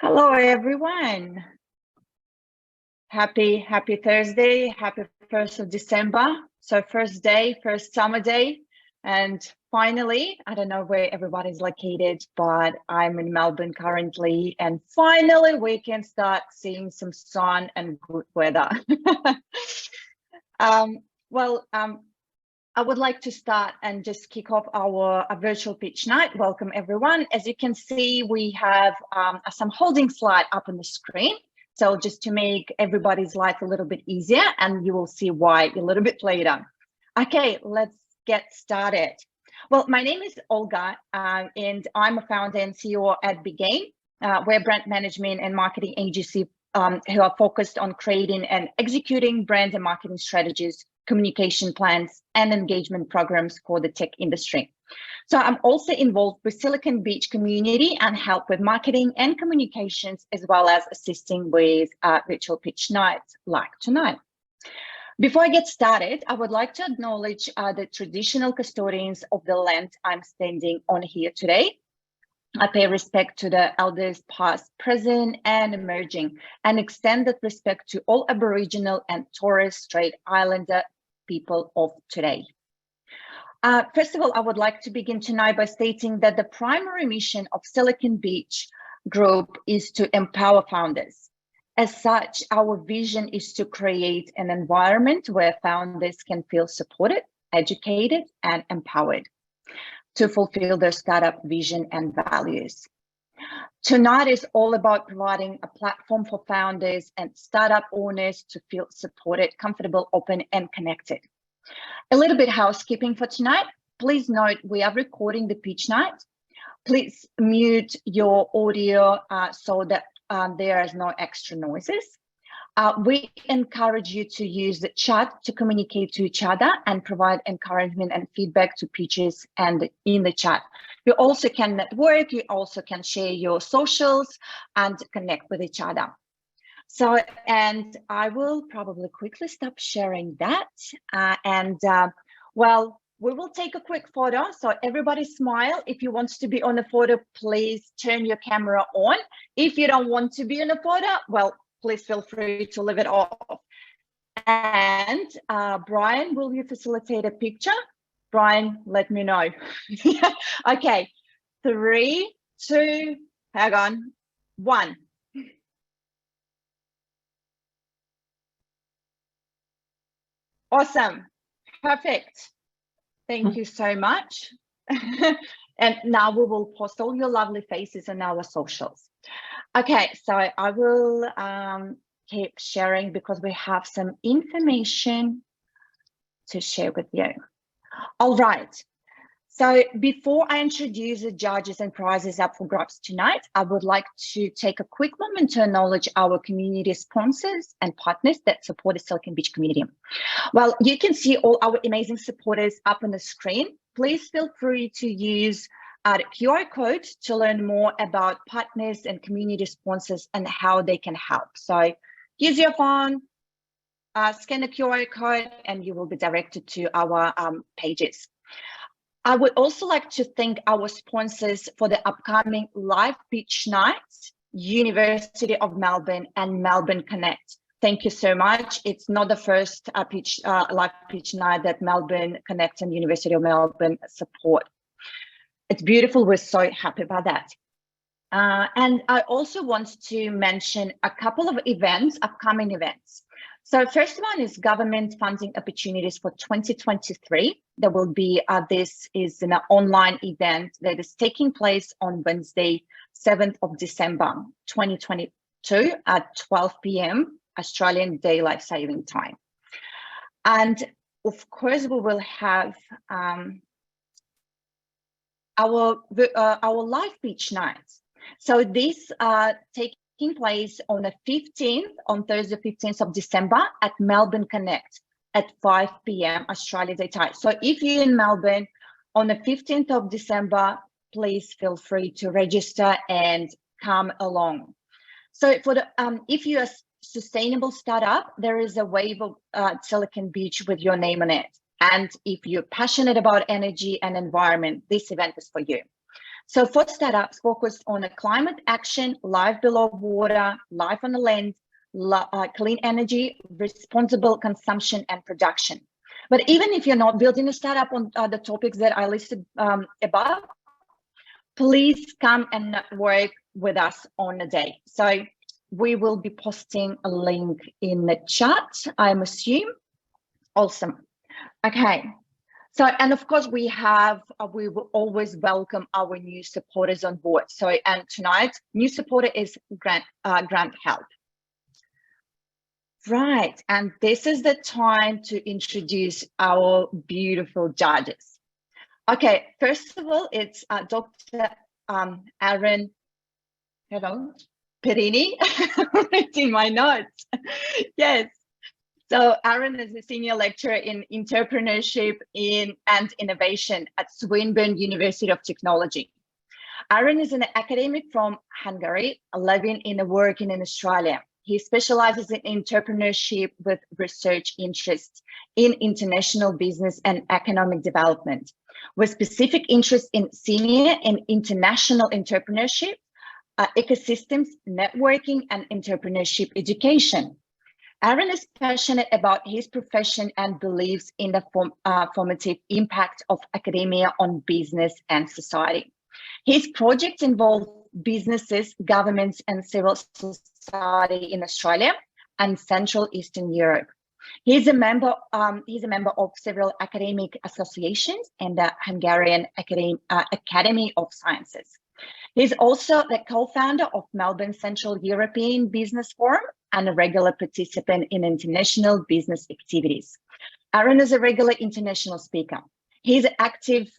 Hello, everyone. Happy Thursday. Happy 1st of December. So first day, first summer day. And finally, I don't know where everybody's located, but I'm in Melbourne currently. And finally, we can start seeing some sun and good weather. I would like to start and just kick off our virtual pitch night. Welcome, everyone. As you can see, we have some holding slide up on the screen. So just to make everybody's life a little bit easier, and you will see why a little bit later. Okay, let's get started. Well, my name is Olga, and I'm a founder and CEO at Begin. We're a brand management and marketing agency who are focused on creating and executing brand and marketing strategies, communication plans, and engagement programs for the tech industry. So I'm also involved with Silicon Beach community and help with marketing and communications, as well as assisting with virtual pitch nights like tonight. Before I get started, I would like to acknowledge the traditional custodians of the land I'm standing on here today. I pay respect to the elders past, present, and emerging, and extend that respect to all Aboriginal and Torres Strait Islander people of today. First of all, I would like to begin tonight by stating that the primary mission of Silicon Beach Group is to empower founders. As such, our vision is to create an environment where founders can feel supported, educated, and empowered to fulfill their startup vision and values. Tonight is all about providing a platform for founders and startup owners to feel supported, comfortable, open, and connected. A little bit housekeeping for tonight. Please note we are recording the pitch night. Please mute your audio so that there is no extra noises. We encourage you to use the chat to communicate to each other and provide encouragement and feedback to pitches and in the chat. You also can network, you also can share your socials and connect with each other. So, and I will probably quickly stop sharing that. Well, we will take a quick photo. So everybody smile. If you want to be on a photo, please turn your camera on. If you don't want to be in a photo, well, please feel free to leave it off. And Brian, will you facilitate a picture? Brian, let me know. Okay, 3, 2, hang on, 1. Awesome, perfect. Thank you so much. And now we will post all your lovely faces on our socials. Okay, so I will keep sharing because we have some information to share with you. All right. So before I introduce the judges and prizes up for grabs tonight, I would like to take a quick moment to acknowledge our community sponsors and partners that support the Silicon Beach community. Well, you can see all our amazing supporters up on the screen. Please feel free to use the QR code to learn more about partners and community sponsors and how they can help. So use your phone, scan the QR code, and you will be directed to our pages. I would also like to thank our sponsors for the upcoming live pitch nights, University of Melbourne and Melbourne Connect. Thank you so much. It's not the first live pitch night that Melbourne Connect and University of Melbourne support. It's beautiful. We're so happy about that. And I also want to mention a couple of events, upcoming events. So first one is government funding opportunities for 2023. There will be, this is an online event that is taking place on Wednesday, 7th of December, 2022 at 12 p.m. Australian Daylight Saving Time. And of course, we will have our live pitch nights. So these are taking place on the 15th, on Thursday, 15th of December at Melbourne Connect at 5 p.m. Australia Day time. So if you're in Melbourne on the 15th of December, please feel free to register and come along. So for the if you're a sustainable startup, there is a wave of Silicon Beach with your name on it. And if you're passionate about energy and environment, this event is for you. So for startups focused on a climate action, life below water, life on the land, clean energy, responsible consumption and production. But even if you're not building a startup on the topics that I listed above, please come and network with us on a day. So we will be posting a link in the chat, I'm assume. Awesome. Okay. So, and of course we will always welcome our new supporters on board. So, and tonight, new supporter is Grant Help. Right, and this is the time to introduce our beautiful judges. Okay, first of all, it's Dr. Aaron, hello, Perini, writing my notes. Yes, so Aaron is a senior lecturer in entrepreneurship and innovation at Swinburne University of Technology. Aaron is an academic from Hungary, living and working in Australia. He specializes in entrepreneurship with research interests in international business and economic development, with specific interests in senior and international entrepreneurship, ecosystems, networking, and entrepreneurship education. Aaron is passionate about his profession and believes in the formative impact of academia on business and society. His projects involve businesses, governments, and civil society in Australia and Central Eastern Europe. He's a member of several academic associations and the Hungarian Academy of Sciences. He's also the co-founder of Melbourne Central European Business Forum and a regular participant in international business activities. Aaron is a regular international speaker. He's active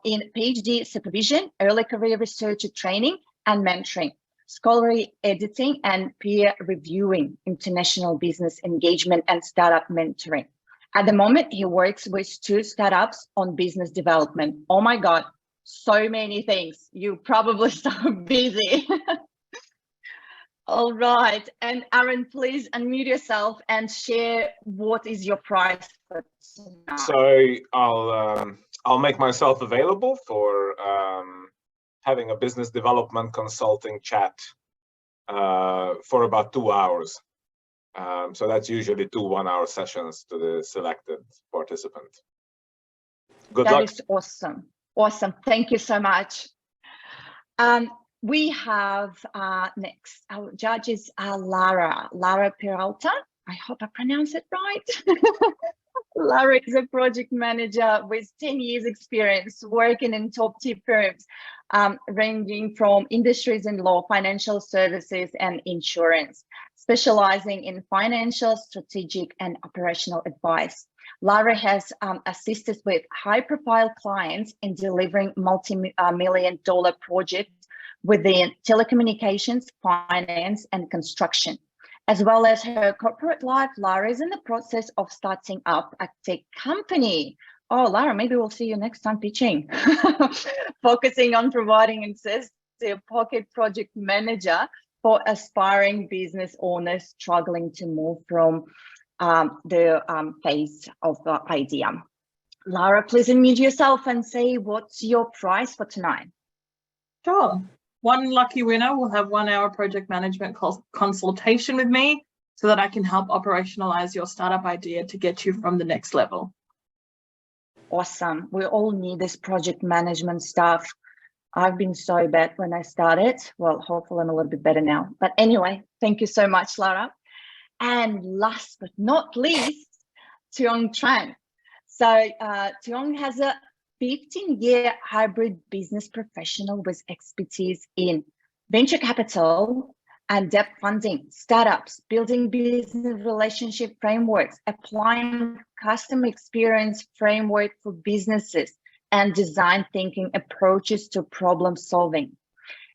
in PhD supervision, early career research training and mentoring, scholarly editing and peer reviewing, international business engagement and startup mentoring. At the moment, he works with 2 startups on business development. Oh my God, so many things. You're probably so busy. All right, and Aaron, please unmute yourself and share what is your prize for tonight. So I'll make myself available for having a business development consulting chat for about 2 hours. So that's usually 2 one-hour sessions to the selected participant. Good luck. That is awesome. Awesome. Thank you so much. We have next, our judges are Lara Peralta. I hope I pronounced it right. Lara is a project manager with 10 years experience working in top-tier firms, ranging from industries in law, financial services, and insurance, specializing in financial, strategic, and operational advice. Lara has assisted with high-profile clients in delivering multi-million-dollar projects within telecommunications, finance, and construction. As well as her corporate life, Lara is in the process of starting up a tech company. Oh, Lara, maybe we'll see you next time pitching. Focusing on providing access to a pocket project manager for aspiring business owners struggling to move from the phase of the idea. Lara, please unmute yourself and say what's your prize for tonight. Sure. One lucky winner will have 1 hour project management consultation with me so that I can help operationalize your startup idea to get you from the next level. Awesome. We all need this project management stuff. I've been so bad when I started. Well, hopefully I'm a little bit better now. But anyway, thank you so much, Lara. And last but not least, Tuong Tran. So Tuong has a 15-year hybrid business professional with expertise in venture capital and debt funding, startups, building business relationship frameworks, applying customer experience framework for businesses, and design thinking approaches to problem solving.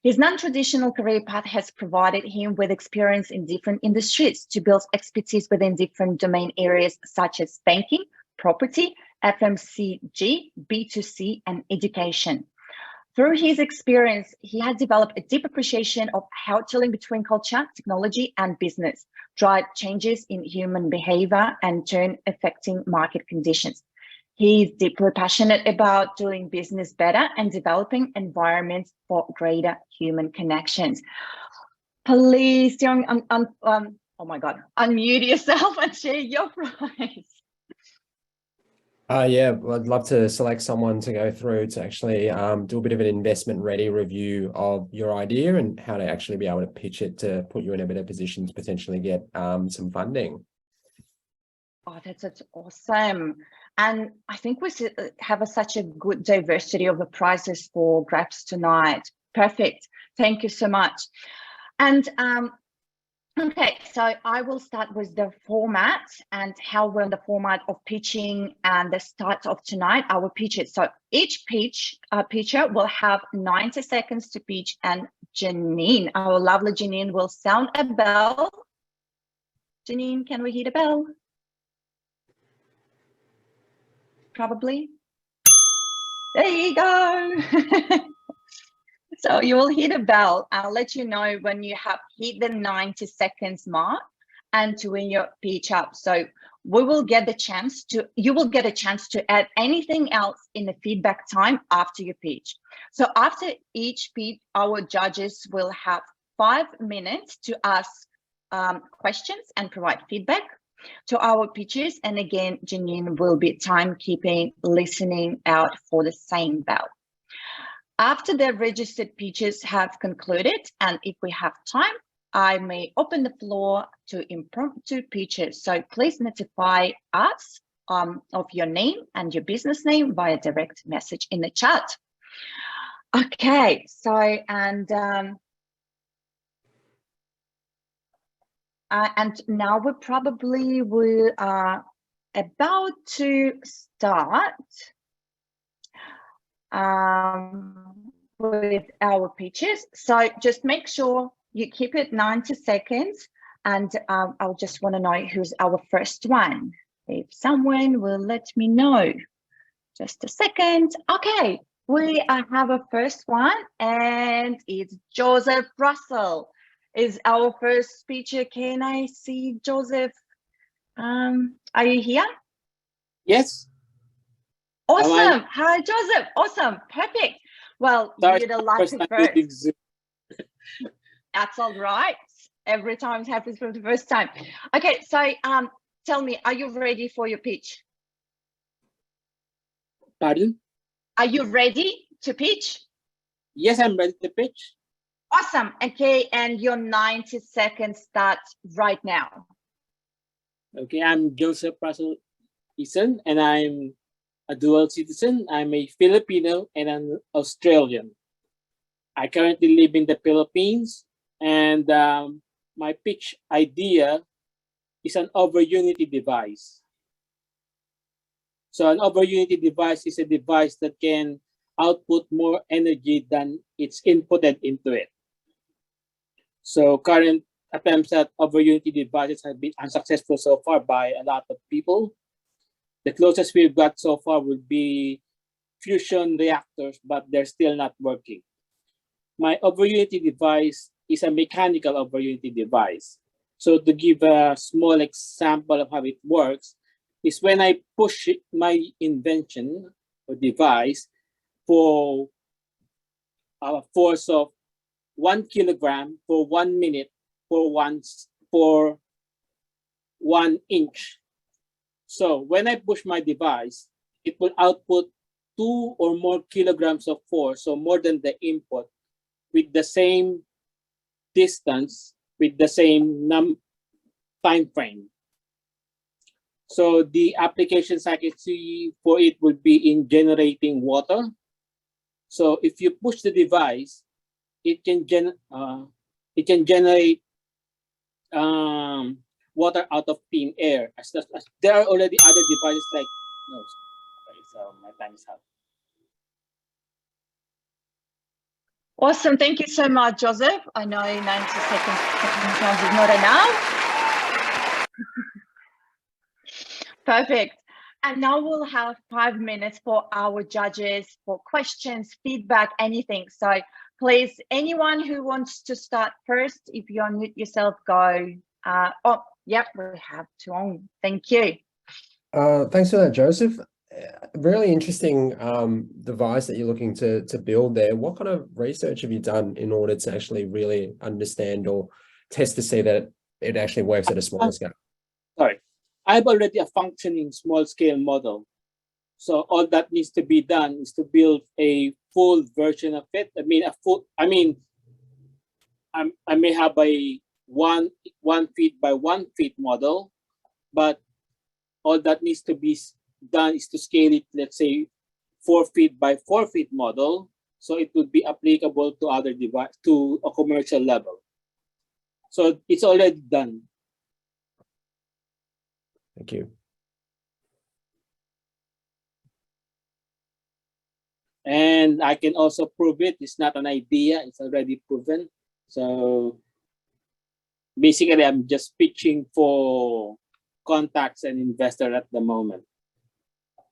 His non-traditional career path has provided him with experience in different industries to build expertise within different domain areas such as banking, property, FMCG, B2C, and education. Through his experience, he has developed a deep appreciation of how to link between culture, technology, and business, drive changes in human behavior, and turn affecting market conditions. He's deeply passionate about doing business better and developing environments for greater human connections. Please, Tuong, oh my God, unmute yourself and share your prize. Yeah, I'd love to select someone to go through to actually do a bit of an investment ready review of your idea and how to actually be able to pitch it to put you in a better position to potentially get some funding. Oh, that's awesome. And I think we have such a good diversity of the prizes for grabs tonight. Perfect. Thank you so much. And okay, so I will start with the format and how we're in the format of pitching and the start of tonight. I will pitch it. So each pitcher will have 90 seconds to pitch, and Janine, our lovely Janine, will sound a bell. Janine, can we hear the bell? Probably. There you go. So you will hit a bell. I'll let you know when you have hit the 90 seconds mark and to win your pitch up. So we will get the chance to, you will get a chance to add anything else in the feedback time after your pitch. So after each pitch, our judges will have 5 minutes to ask questions and provide feedback to our pitches. And again, Janine will be timekeeping, listening out for the same bell. After the registered pitches have concluded, and if we have time, I may open the floor to impromptu pitches. So please notify us of your name and your business name via direct message in the chat. Okay, so and now we probably will about to start with our pitches. So just make sure you keep it 90 seconds, and I'll just want to know who's our first one. If someone will let me know. Just a second. Okay, we have a first one, and it's Joseph Russell is our first speaker. Can I see Joseph? Are you here? Yes. Awesome. Hi, Joseph. Awesome. Perfect. Well, you're the lucky first. That's all right. Every time it happens for the first time. Okay, so tell me, are you ready for your pitch? Pardon? Are you ready to pitch? Yes, I'm ready to pitch. Awesome. Okay, and your 90 seconds start right now. Okay, I'm Joseph Russel Ison, and I'm a dual citizen. I'm a Filipino and an Australian. I currently live in the Philippines, and my pitch idea is an over-unity device. So an over-unity device is a device that can output more energy than it's inputted into it. So current attempts at over-unity devices have been unsuccessful so far by a lot of people. The closest we've got so far would be fusion reactors, but they're still not working. My over-unity device is a mechanical over-unity device. So to give a small example of how it works, is when I push my invention or device for a force of 1 kilogram for 1 minute for 1 inch. So when I push my device, it will output 2 or more kilograms of force, so more than the input, with the same distance, with the same time frame. So the applications I can see for it would be in generating water. So if you push the device, it can generate water out of thin air. As there are already other devices like no. Okay, so my time is up. Awesome. Thank you so much, Joseph. I know 90 seconds sometimes is not enough. Perfect. And now we'll have 5 minutes for our judges for questions, feedback, anything. So please, anyone who wants to start first, if you unmute yourself, go. Oh, yep, we have Tuong. Thank you. Thanks for that, Joseph. really interesting device that you're looking to build there. What kind of research have you done in order to actually really understand or test to see that it actually works at a smaller scale? Sorry, I have already a functioning small scale model. So all that needs to be done is to build a full version of it. I may have a 1 feet by 1 feet model, but all that needs to be done is to scale it, let's say 4 feet by 4 feet model, so it would be applicable to other device, to a commercial level. So it's already done. Thank you. And I can also prove it. It's not an idea, it's already proven. So basically, I'm just pitching for contacts and investors at the moment.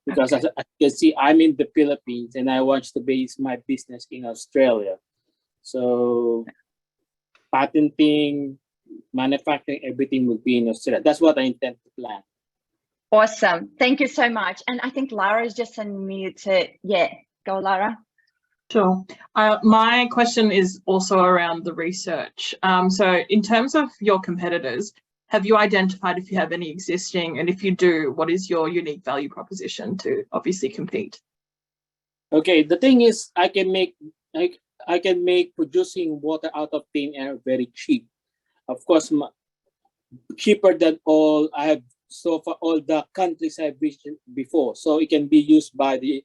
Because as you can see, I'm in the Philippines and I want to base my business in Australia. So patenting, manufacturing, everything will be in Australia. That's what I intend to plan. Awesome. Thank you so much. And I think Lara is just unmuted. Yeah, go Lara. Sure. My question is also around the research. So in terms of your competitors, have you identified if you have any existing, and if you do, what is your unique value proposition to obviously compete? Okay, the thing is, I can make producing water out of thin air very cheap. Of course, cheaper than all I have so far, all the countries I've reached before. So it can be used by the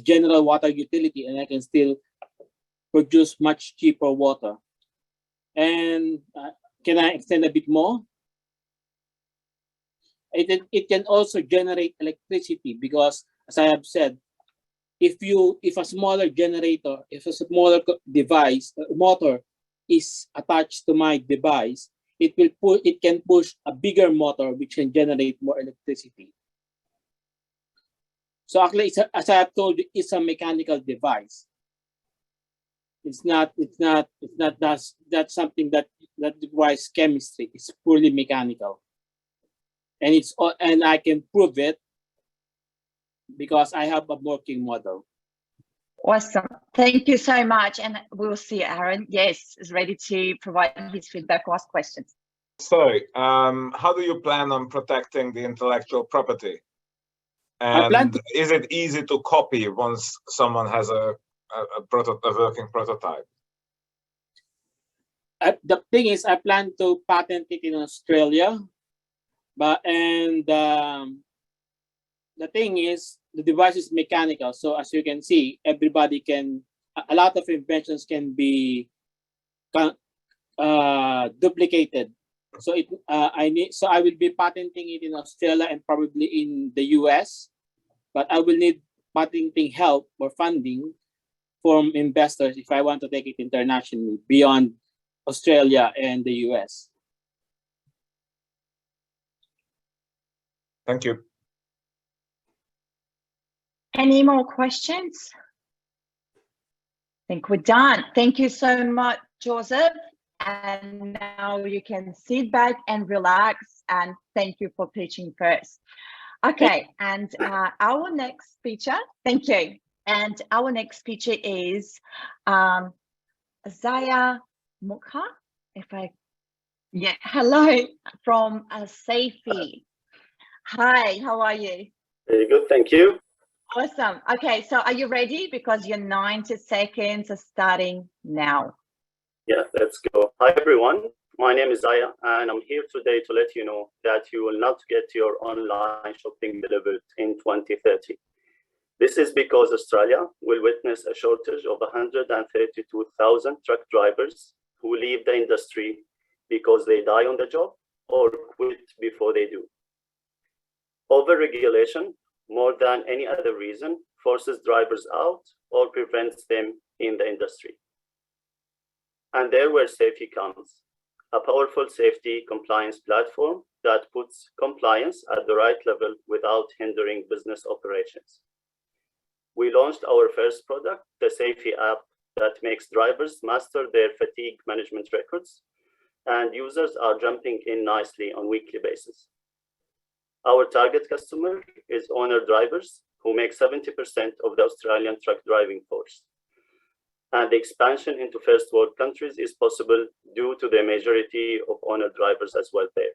general water utility, and I can still produce much cheaper water. And can I extend a bit more? It can also generate electricity, because as I have said, if a smaller generator, if a smaller device, motor is attached to my device, it can push a bigger motor which can generate more electricity. So actually, as I have told you, it's a mechanical device. It's not that's something that requires chemistry. It's purely mechanical. And I can prove it because I have a working model. Awesome. Thank you so much. And we'll see Aaron, yes, is ready to provide his feedback or ask questions. So, how do you plan on protecting the intellectual property? And is it easy to copy once someone has a working prototype? The thing is, I plan to patent it in Australia, the thing is, the device is mechanical. So as you can see, everybody can. A lot of inventions can be duplicated. So I will be patenting it in Australia and probably in the US, but I will need patenting help or funding from investors if I want to take it internationally beyond Australia and the US. Thank you. Any more questions? I think we're done. Thank you so much, Joseph. And now you can sit back and relax, and thank you for pitching first. Okay, and our next speaker, thank you. And our next speaker is Zaher Mukha, hello, from Safee. Hi, how are you? Very good, thank you. Awesome. Okay, so are you ready? Because your 90 seconds are starting now. Yeah, let's go. Hi, everyone. My name is Zaya, and I'm here today to let you know that you will not get your online shopping delivered in 2030. This is because Australia will witness a shortage of 132,000 truck drivers who leave the industry because they die on the job or quit before they do. Over-regulation, more than any other reason, forces drivers out or prevents them in the industry. And there where Safee comes, a powerful safety compliance platform that puts compliance at the right level without hindering business operations. We launched our first product, the Safee app, that makes drivers master their fatigue management records, and users are jumping in nicely on a weekly basis. Our target customer is owner drivers who make 70% of the Australian truck driving force. And the expansion into first world countries is possible due to the majority of owner drivers as well there.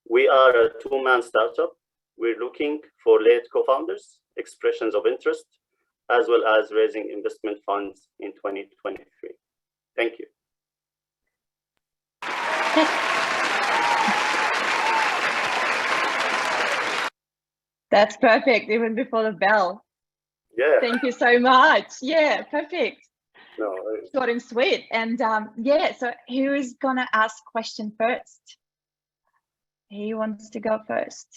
We are a two-man startup. We're looking for late co-founders, expressions of interest, as well as raising investment funds in 2023. Thank you. That's perfect, even before the bell. Yeah. Thank you so much. Yeah, perfect. No, Short and sweet. And yeah, so who is gonna ask question first? Who wants to go first?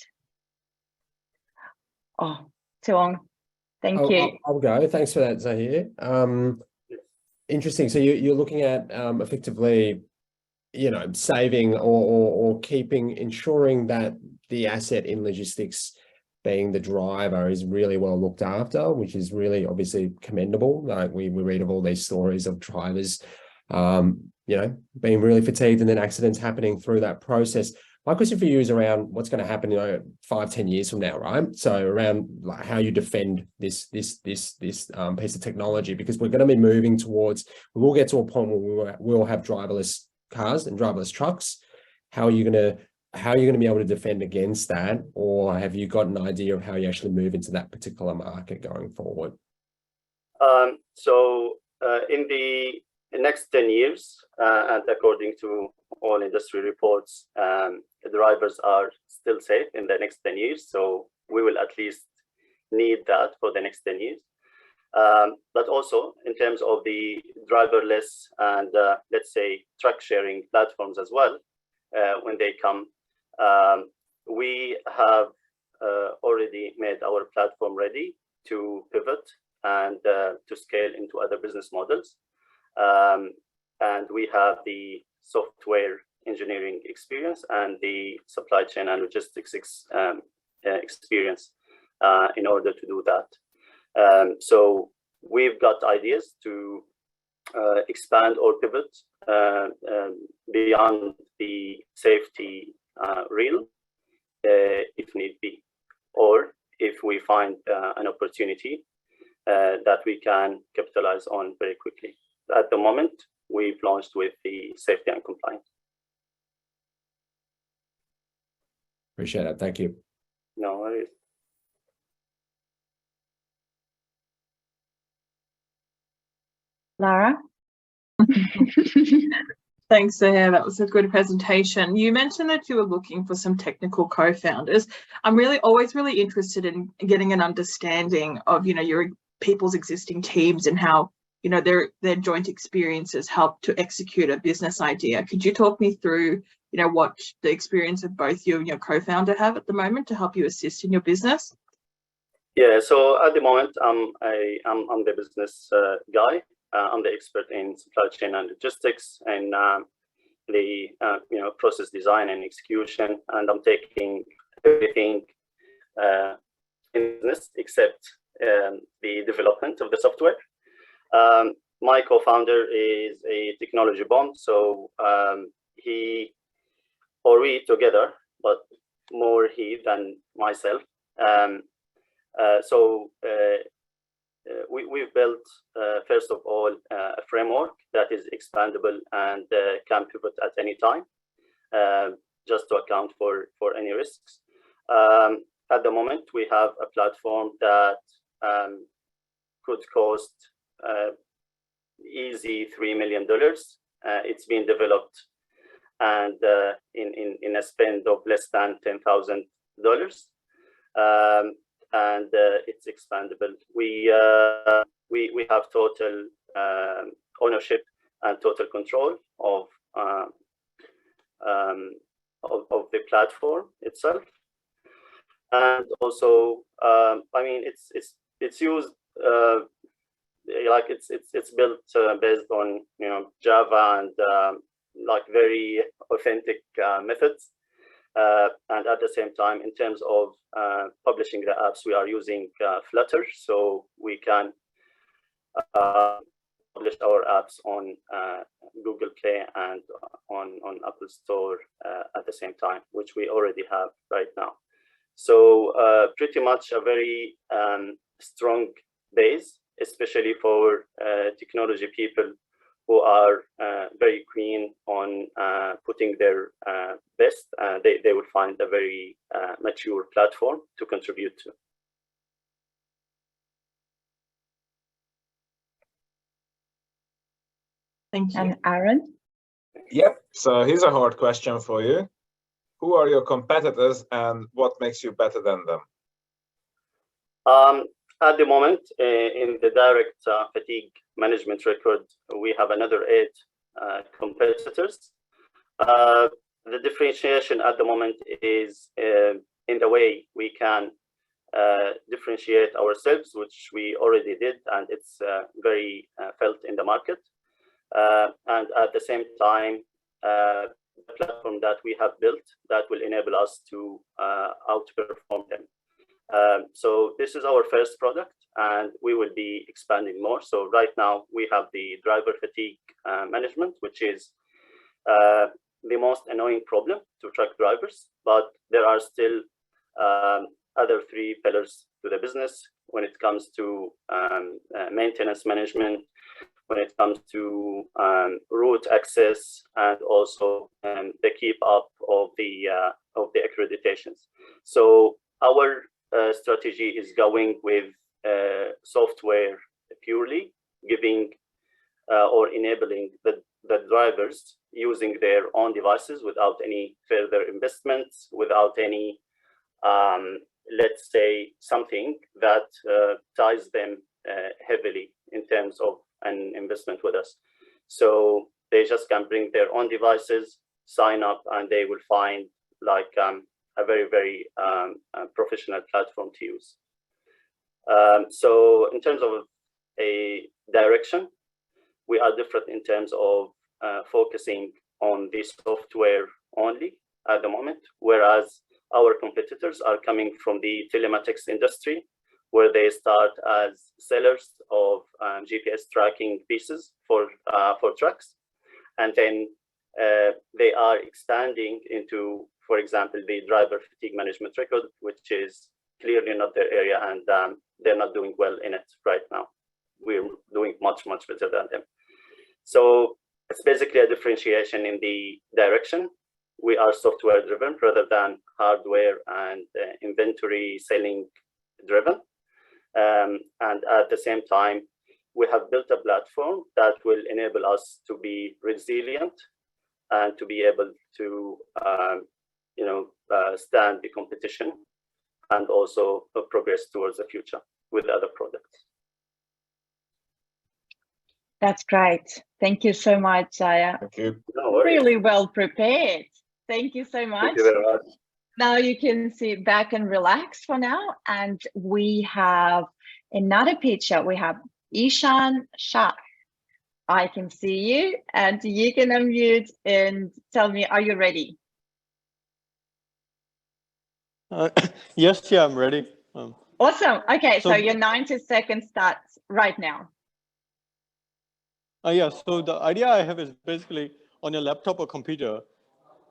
Oh, Tuong. Thank you. I'll go. Thanks for that, Zaher. Interesting. So you're looking at effectively, you know, saving or ensuring that the asset in logistics, being the driver, is really well looked after, which is really obviously commendable. Like we read of all these stories of drivers, you know, being really fatigued and then accidents happening through that process. My question for you is around what's going to happen, you know, 5-10 years from now, right? So around like how you defend this piece of technology, because we're going to be moving towards, we will get to a point where we'll have driverless cars and driverless trucks. How are you going to be able to defend against that? Or have you got an idea of how you actually move into that particular market going forward? In the next 10 years, and according to all industry reports, the drivers are still safe in the next 10 years. So we will at least need that for the next 10 years. But also in terms of the driverless and let's say truck sharing platforms as well, when they come, we have already made our platform ready to pivot and to scale into other business models. And we have the software engineering experience and the supply chain and logistics experience in order to do that. So we've got ideas to expand or pivot beyond the safety realm if need be, or if we find an opportunity that we can capitalize on very quickly. At the moment, we've launched with the safety and compliance. Appreciate it. Thank you. No worries. Lara? Thanks, Zaher. That was a good presentation. You mentioned that you were looking for some technical co-founders. I'm always really interested in getting an understanding of, you know, your people's existing teams and how, you know, their joint experiences help to execute a business idea. Could you talk me through, you know, what the experience of both you and your co-founder have at the moment to help you assist in your business? Yeah, so at the moment, I'm the business guy. I'm the expert in supply chain and logistics and the process design and execution, and I'm taking everything in business except the development of the software. My co-founder is a technology bomb, so we together, but more he than myself. We've built, first of all, a framework that is expandable and can pivot at any time, just to account for any risks. At the moment, we have a platform that could cost easy $3 million. It's been developed and in a spend of less than $10,000. And it's expandable. We have total ownership and total control of the platform itself, and also I mean it's used like it's built based on Java and like very authentic methods. And at the same time, in terms of publishing the apps, we are using Flutter, so we can publish our apps on Google Play and on Apple Store at the same time, which we already have right now. So pretty much a very strong base, especially for technology people who are very keen on putting their best. They would find a very mature platform to contribute to. Thank you. And Aaron? Yep. So here's a hard question for you. Who are your competitors and what makes you better than them? At the moment, in the direct fatigue management record, we have another 8 competitors. The differentiation at the moment is in the way we can differentiate ourselves, which we already did, and it's very felt in the market. And at the same time, the platform that we have built that will enable us to outperform them. So this is our first product, and we will be expanding more. So right now we have the driver fatigue management, which is the most annoying problem to truck drivers, but there are still other 3 pillars to the business when it comes to maintenance management, when it comes to route access, and also the keep up of the accreditations. So our strategy is going with software purely, giving or enabling the drivers using their own devices without any further investments, without any, let's say, something that ties them heavily in terms of an investment with us. So they just can bring their own devices, sign up, and they will find like a very, very professional platform to use. So in terms of a direction, we are different in terms of focusing on the software only at the moment, whereas our competitors are coming from the telematics industry, where they start as sellers of GPS tracking pieces for trucks, and then they are expanding into, for example, the driver fatigue management record, which is clearly not their area, and they're not doing well in it right now. We're doing much, much better than them. So it's basically a differentiation in the direction. We are software driven rather than hardware and inventory selling driven. And at the same time, we have built a platform that will enable us to be resilient and to be able to stand the competition and also progress towards the future with other products. That's great. Thank you so much, Zaya. Thank you. No worries. Really well prepared. Thank you so much. Thank you very much. Now you can sit back and relax for now. And we have another picture. We have Ishan Shah. I can see you, and you can unmute and tell me, are you ready? Yes, yeah, I'm ready. Awesome. Okay, so so- your 90 seconds starts right now. Yeah, so the idea I have is basically on your laptop or computer,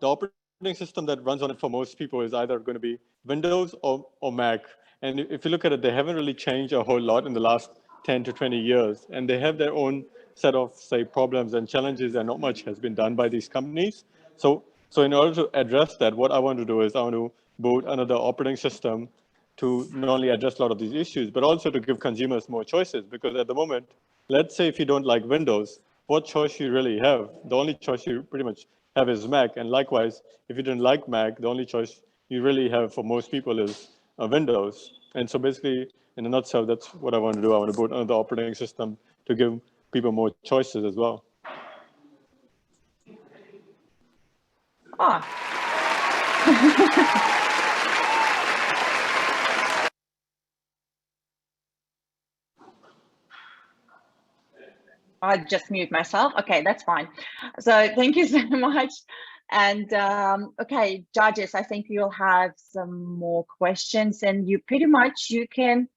the operating system that runs on it for most people is either going to be Windows or Mac. And if you look at it, they haven't really changed a whole lot in the last 10 to 20 years. And they have their own set of, say, problems and challenges, and not much has been done by these companies. So in order to address that, what I want to do is I want to build another operating system to not only address a lot of these issues, but also to give consumers more choices. Because at the moment, let's say if you don't like Windows, what choice you really have? The only choice you pretty much have is Mac. And likewise, if you don't like Mac, the only choice you really have for most people is Windows. And so basically, in a nutshell, that's what I want to do. I want to build another operating system to give people more choices as well. Oh. I just mute myself. Okay, that's fine. So thank you so much. And okay, judges, I think you'll have some more questions, and you can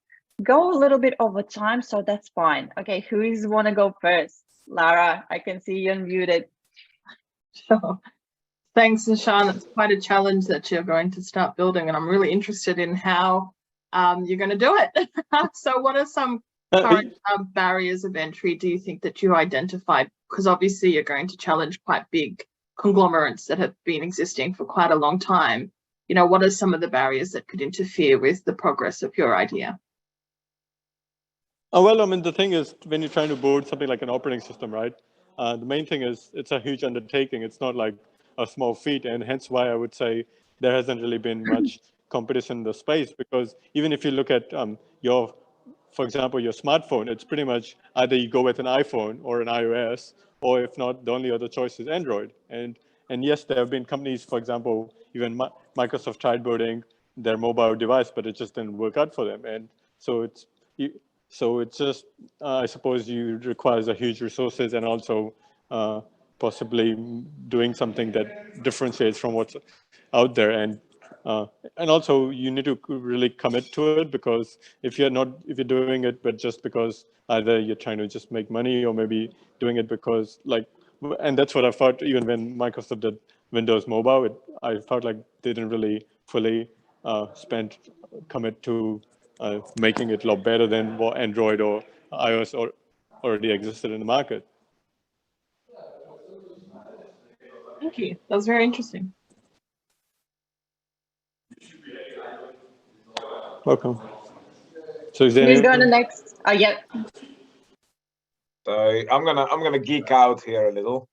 go a little bit over time, so that's fine. Okay, who's want to go first? Lara, I can see you unmuted. Sure. Thanks, Ishan. It's quite a challenge that you're going to start building, and I'm really interested in how you're going to do it. So what are some current barriers of entry do you think that you identified? Because obviously you're going to challenge quite big conglomerates that have been existing for quite a long time. You know, what are some of the barriers that could interfere with the progress of your idea? Well, I mean, the thing is, when you're trying to build something like an operating system, right? The main thing is it's a huge undertaking. It's not like a small feat, and hence why I would say there hasn't really been much competition in the space. Because even if you look at for example, your smartphone, it's pretty much either you go with an iPhone or an iOS, or if not, the only other choice is Android. And yes, there have been companies, for example, even Microsoft tried building their mobile device, but it just didn't work out for them. And so it's just, I suppose you requires a huge resources and also possibly doing something that differentiates from what's out there. And also you need to really commit to it, because if you're doing it, but just because either you're trying to just make money or maybe doing it because and that's what I thought even when Microsoft did Windows Mobile, I felt like they didn't really fully commit to making it a lot better than what Android or iOS already existed in the market. Thank you. That was very interesting. Welcome. So is there Who's going to next? Oh, yeah. So I'm gonna geek out here a little.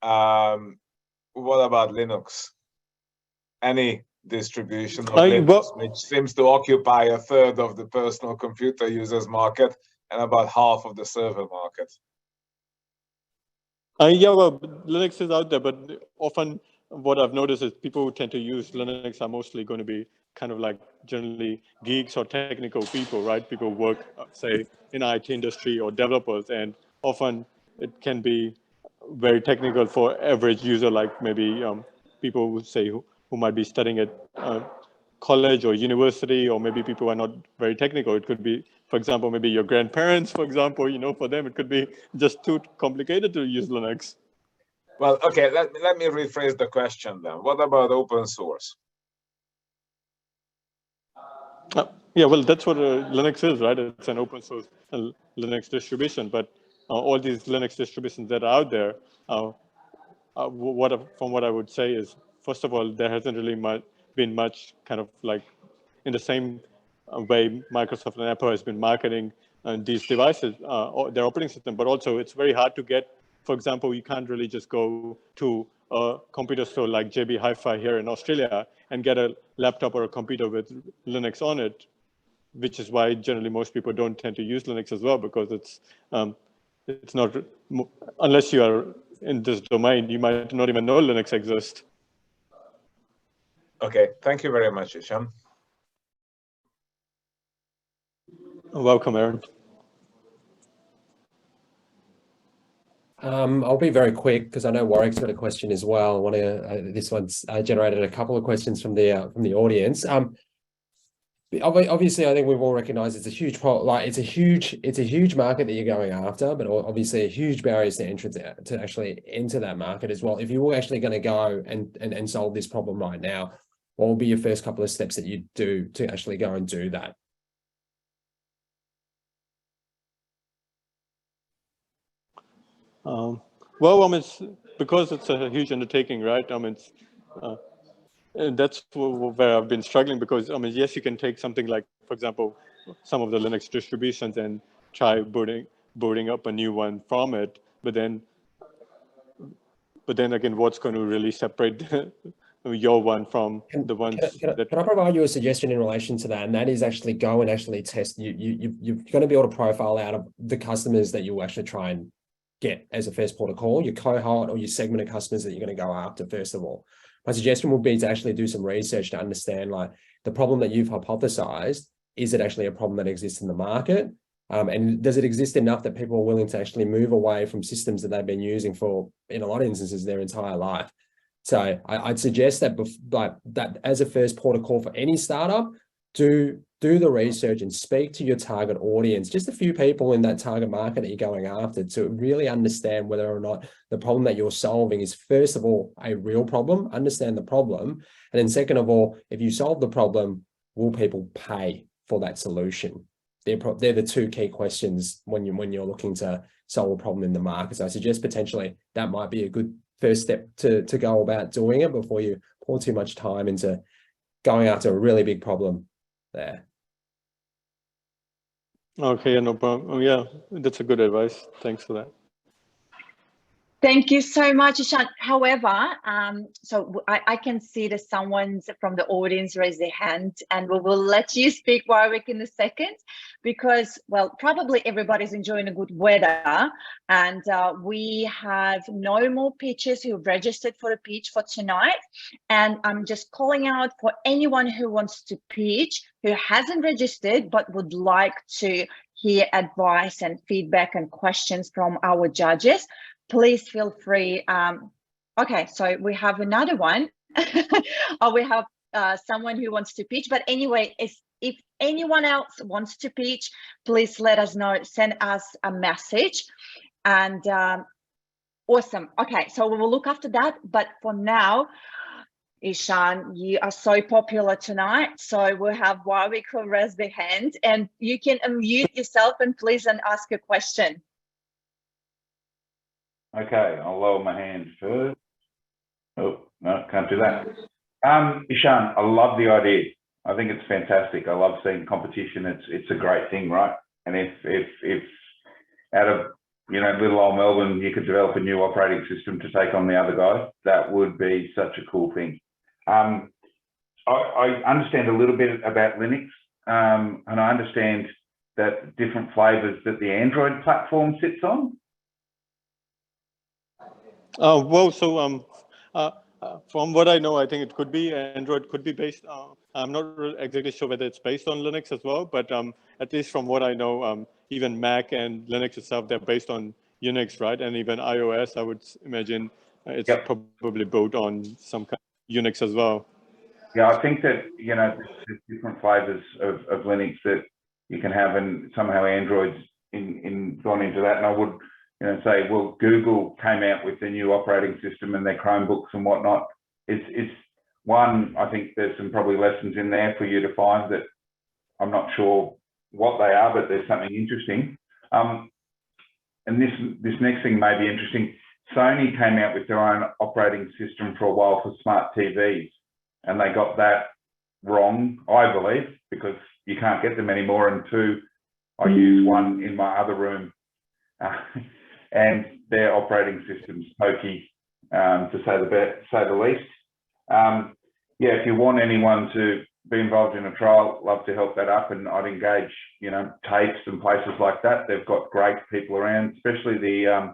What about Linux? Any distribution of Linux, which seems to occupy a third of the personal computer users market and about half of the server market. Yeah, well, Linux is out there, but often what I've noticed is people who tend to use Linux are mostly going to be kind of like generally geeks or technical people, right? People who work, say, in IT industry or developers, and often it can be very technical for average user, like maybe people who say who might be studying at college or university, or maybe people who are not very technical. It could be, for example, maybe your grandparents, for example, for them, it could be just too complicated to use Linux. Well, okay, let me rephrase the question then. What about open source? Yeah, well, that's what Linux is, right? It's an open source Linux distribution, but all these Linux distributions that are out there, from what I would say is, first of all, there hasn't really been much kind of like in the same way Microsoft and Apple has been marketing these devices, their operating system, but also it's very hard to get. For example, you can't really just go to a computer store like JB Hi-Fi here in Australia and get a laptop or a computer with Linux on it, which is why generally most people don't tend to use Linux as well, because it's not, unless you are in this domain, you might not even know Linux exists. Okay, thank you very much, Ishan. Welcome, Aaron. I'll be very quick because I know Warwick's got a question as well. This one's generated a couple of questions from the audience. Obviously, I think we've all recognized it's a huge it's a huge market that you're going after, but obviously a huge barriers to entrance to actually enter that market as well. If you were actually going to go and solve this problem right now, what will be your first couple of steps that you do to actually go and do that? Well, it's because it's a huge undertaking, right? And that's where I've been struggling, because yes, you can take something like, for example, some of the Linux distributions and try booting up a new one from it, but then again, what's going to really separate your one from the ones can I provide you a suggestion in relation to that? And that is actually go and actually test. You're going to be able to profile out of the customers that you actually try and get as a first port of call, your cohort or your segment of customers that you're going to go after first of all. My suggestion would be to actually do some research to understand like the problem that you've hypothesized. Is it actually a problem that exists in the market? And does it exist enough that people are willing to actually move away from systems that they've been using for, in a lot of instances, their entire life? So I'd suggest that that as a first port of call for any startup, do the research and speak to your target audience, just a few people in that target market that you're going after, to really understand whether or not the problem that you're solving is, first of all, a real problem, understand the problem. And then second of all, if you solve the problem, will people pay for that solution? They're the two key questions when you're looking to solve a problem in the market. So I suggest potentially that might be a good first step to go about doing it before you pour too much time into going after a really big problem there. Okay, no problem. Yeah, that's a good advice. Thanks for that. Thank you so much, Ishan. However, so I can see that someone from the audience raised their hand, and we will let you speak, Warwick, in a second, because, well, probably everybody's enjoying a good weather, and we have no more pitchers who registered for a pitch for tonight. And I'm just calling out for anyone who wants to pitch, who hasn't registered, but would like to hear advice and feedback and questions from our judges. Please feel free. Okay, so we have another one. Or we have someone who wants to pitch. But anyway, if anyone else wants to pitch, please let us know. Send us a message. And awesome. Okay, so we will look after that. But for now, Ishan, you are so popular tonight. So we'll have Warwick who raised their hand, and you can unmute yourself and please ask a question. Okay, I'll lower my hand first. Oh, no, can't do that. Ishan, I love the idea. I think it's fantastic. I love seeing competition. It's a great thing, right? And if out of, you know, little old Melbourne, you could develop a new operating system to take on the other guys, that would be such a cool thing. I understand a little bit about Linux, and I understand that different flavors that the Android platform sits on. Well, so from what I know, I think it could be Android, could be based. I'm not exactly sure whether it's based on Linux as well, but at least from what I know, even Mac and Linux itself, they're based on Unix, right? And even iOS, I would imagine it's probably built on some kind of Unix as well. Yeah, I think that, you know, there's different flavors of Linux that you can have, and somehow Android's gone into that. And I would, you know, say, well, Google came out with the new operating system and their Chromebooks and whatnot. It's one, I think there's some probably lessons in there for you to find that I'm not sure what they are, but there's something interesting. And this next thing may be interesting. Sony came out with their own operating system for a while for smart TVs, and they got that wrong, I believe, because you can't get them anymore. And two, I use one in my other room. And their operating system's pokey, to say the least. Yeah, if you want anyone to be involved in a trial, love to help that up, and I'd engage, you know, tapes and places like that. They've got great people around, especially the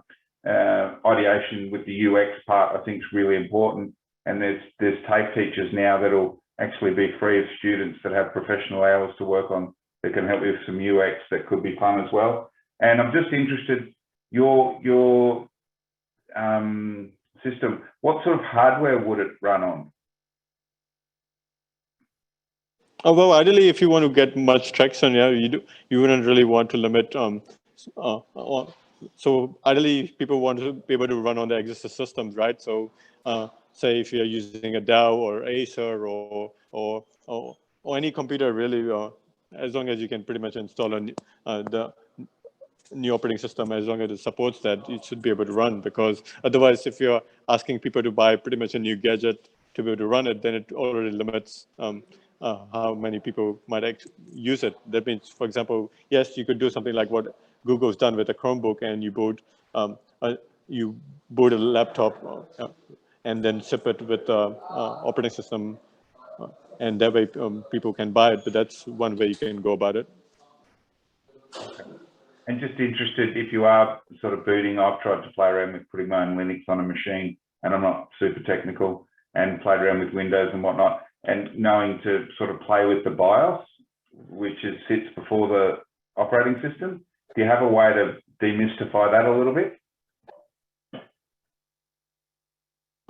ideation with the UX part. I think is really important. And there's tape teachers now that'll actually be free of students that have professional hours to work on that can help you with some UX that could be fun as well. And I'm just interested, your system, what sort of hardware would it run on? Oh, well, ideally, if you want to get much traction, yeah, you wouldn't really want to limit. So ideally, people want to be able to run on the existing systems, right? So say if you're using a Dell or Acer or any computer, really, as long as you can pretty much install the new operating system, as long as it supports that, it should be able to run. Because otherwise, if you're asking people to buy pretty much a new gadget to be able to run it, then it already limits how many people might use it. That means, for example, yes, you could do something like what Google's done with a Chromebook, and you boot a laptop and then ship it with the operating system, and that way people can buy it. But that's one way you can go about it. And just interested, if you are sort of booting, I've tried to play around with putting my own Linux on a machine, and I'm not super technical, and played around with Windows and whatnot, and knowing to sort of play with the BIOS, which sits before the operating system. Do you have a way to demystify that a little bit?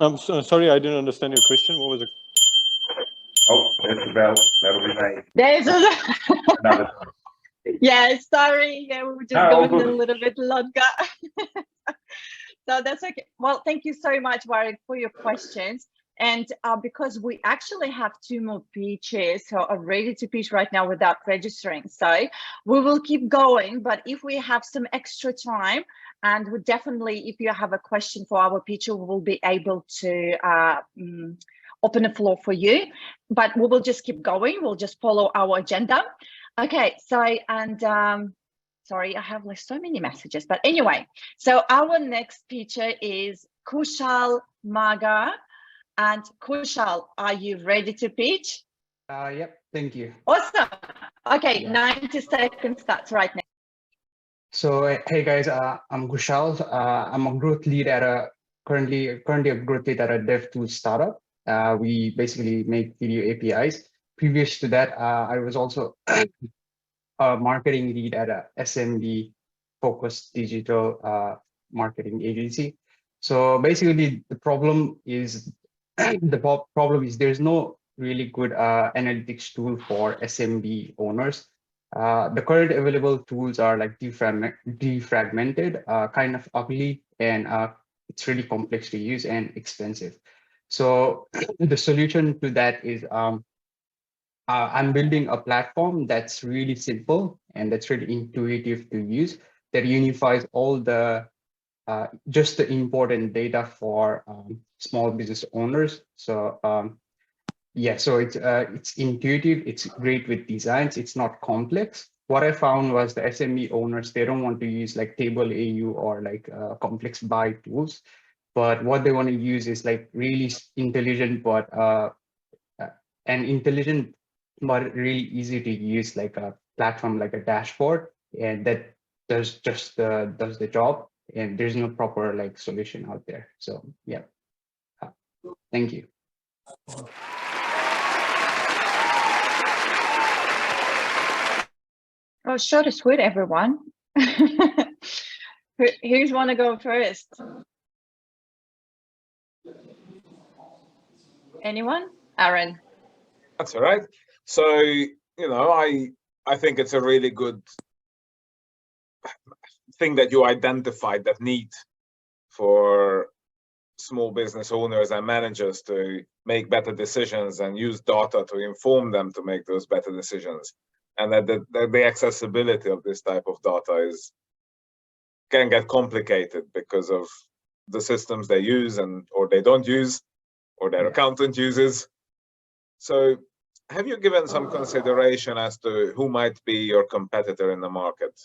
I'm sorry, I didn't understand your question. What was it? Oh, there's the bell. That'll be me. There's Another. yeah, sorry. Yeah, we were just No, all going a good. little bit longer. So that's okay. Well, thank you so much, Warwick, for your questions. And because we actually have 2 more pitches who are ready to pitch right now without registering. So we will keep going, but if we have some extra time, and we definitely, if you have a question for our pitcher, we will be able to open the floor for you, but we will just keep going. We'll just follow our agenda. Okay, so, and sorry, I have like so many messages, but anyway, so our next pitcher is Kushal Magar. And Kushal, are you ready to pitch? Yep, thank you. Awesome. Okay, Yeah. 90 seconds starts right now. So, hey guys, I'm Kushal. I'm a growth lead at a currently a growth lead at a dev tool startup. We basically make video APIs. Previous to that, I was also a marketing lead at a SMB focused digital marketing agency. So basically, the problem is there's no really good analytics tool for SMB owners. The current available tools are like defragmented, kind of ugly, and it's really complex to use and expensive. So the solution to that is I'm building a platform that's really simple and that's really intuitive to use, that unifies all the just the important data for small business owners. So yeah, so it's intuitive, it's great with designs, it's not complex. What I found was the SME owners, they don't want to use like table AU or like complex buy tools, but what they want to use is like really intelligent, but really easy to use, like a platform, like a dashboard, and that does the job, and there's no proper like solution out there. So yeah, thank you. Oh, short and sweet, everyone. Who's want to go first? Anyone? Aaron. That's all right. So, I think it's a really good thing that you identified, that need for small business owners and managers to make better decisions and use data to inform them to make those better decisions. And that the accessibility of this type of data can get complicated because of the systems they use or they don't use, or their accountant uses. So have you given some consideration as to who might be your competitor in the market?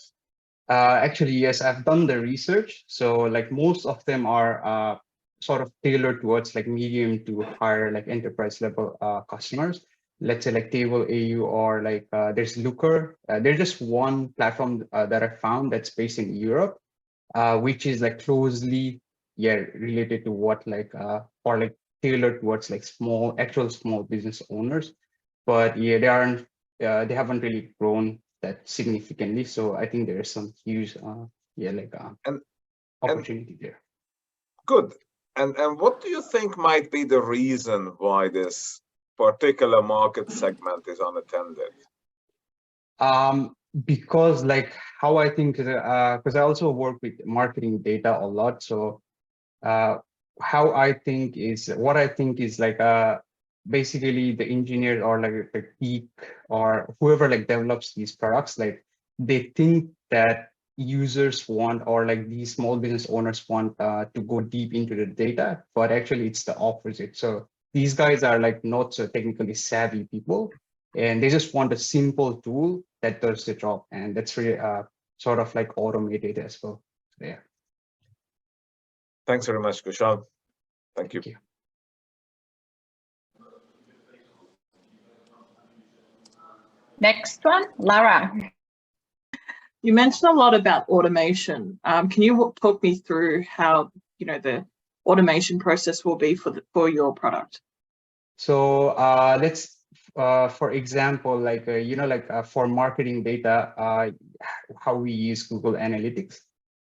Actually, yes, I've done the research. So like most of them are sort of tailored towards like medium to higher, like enterprise level customers. Let's say like Table AU, or like there's Looker. There's just one platform that I found that's based in Europe, which is like closely related to what like or like tailored towards like actual small business owners. But yeah, they haven't really grown that significantly. So I think there is some huge opportunity there. Good. And what do you think might be the reason why this particular market segment is unattended? Because like how I think, because I also work with marketing data a lot. So what I think is like basically the engineers, or like the geek, or whoever like develops these products, like they think that users want, or like these small business owners want to go deep into the data, but actually it's the opposite. So these guys are like not so technically savvy people, and they just want a simple tool that does the job, and that's really sort of like automated as well. So, yeah. Thanks very much, Kushal. Thank you. Next one, Lara. You mentioned a lot about automation. Can you talk me through how the automation process will be for your product? So let's, for example, like for marketing data, how we use Google Analytics.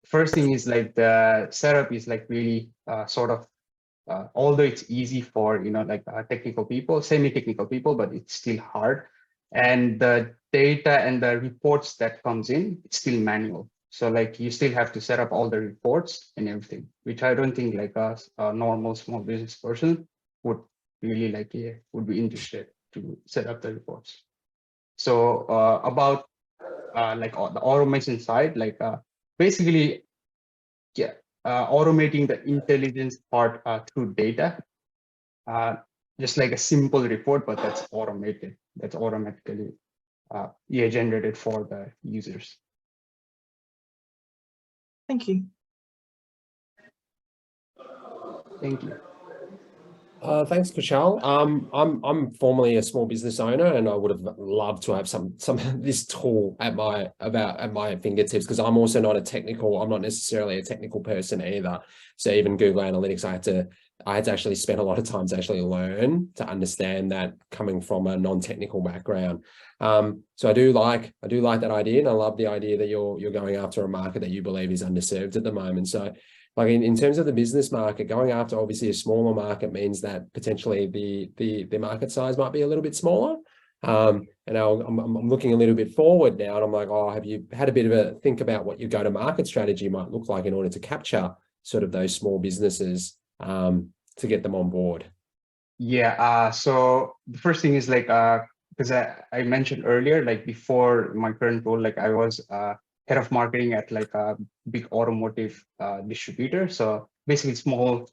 First thing is like the setup is like really sort of although it's easy for, like technical people, semi-technical people, but it's still hard. And the data and the reports that comes in, it's still manual. So like you still have to set up all the reports and everything, which I don't think like a normal small business person would really like, would be interested to set up the reports. So about like the automation side, like basically, automating the intelligence part through data, just like a simple report, but that's automated. That's automatically generated for the users. Thank you. Thank you. Thanks, Kushal. I'm formerly a small business owner, and I would have loved to have some of this tool at my fingertips, because I'm also not I'm not necessarily a technical person either. So even Google Analytics, I had to actually spend a lot of time to actually learn to understand that, coming from a non-technical background. So I do like that idea, and I love the idea that you're going after a market that you believe is underserved at the moment. So like in terms of the business market, going after obviously a smaller market means that potentially the market size might be a little bit smaller. And I'm looking a little bit forward now, and I'm like, oh, have you had a bit of a think about what your go-to-market strategy might look like in order to capture sort of those small businesses to get them on board? Yeah, so the first thing is like, because I mentioned earlier, like before my current role, like I was head of marketing at like a big automotive distributor. So basically small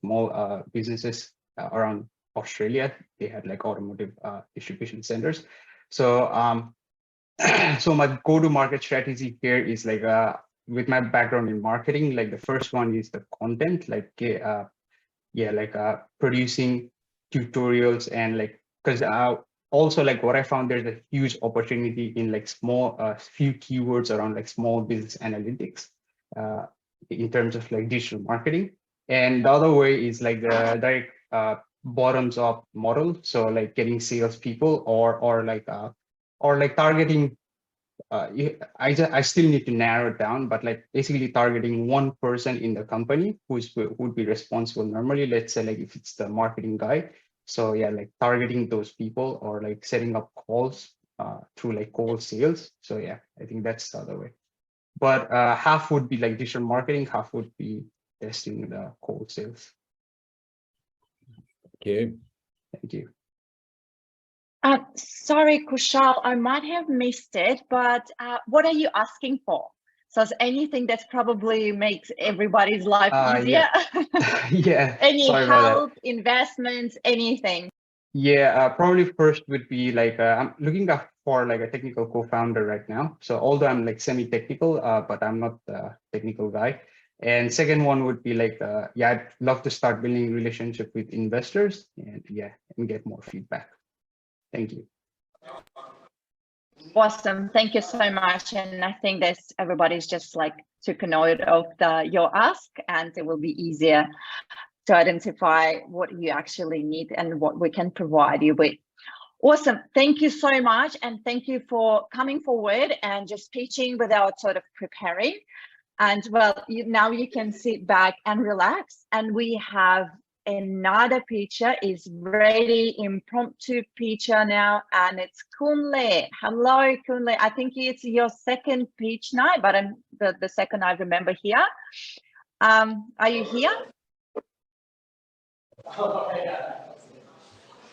businesses around Australia, they had like automotive distribution centers. So so my go-to-market strategy here is like with my background in marketing, like the first one is the content, like producing tutorials, and like, because also like what I found, there's a huge opportunity in like small few keywords around like small business analytics in terms of like digital marketing. And the other way is like the direct bottoms up model, so like getting salespeople or like targeting. I still need to narrow it down, but like basically targeting one person in the company who would be responsible normally. Let's say like if it's the marketing guy, so yeah, like targeting those people, or like setting up calls through like cold sales. So yeah, I think that's the other way. But half would be like digital marketing, half would be testing the cold sales. Thank you. Thank you. Sorry, Kushal, I might have missed it, but what are you asking for? So it's anything that probably makes everybody's life easier? Yeah. Yeah. Any Sorry about help, investments, anything? Yeah, probably first would be like, I'm looking up for like a technical co-founder right now. So although I'm like semi-technical, but I'm not the technical guy. And second one would be like, I'd love to start building relationship with investors and get more feedback. Thank you. Awesome. Thank you so much. And I think that everybody's just like took a note of your ask, and it will be easier to identify what you actually need and what we can provide you with. Awesome. Thank you so much. And thank you for coming forward and just pitching without sort of preparing. And well, now you can sit back and relax. And we have another pitcher is ready, impromptu pitcher now, and it's Kunle. Hello, Kunle. I think it's your second pitch night, but I'm the second I remember here. Are you here?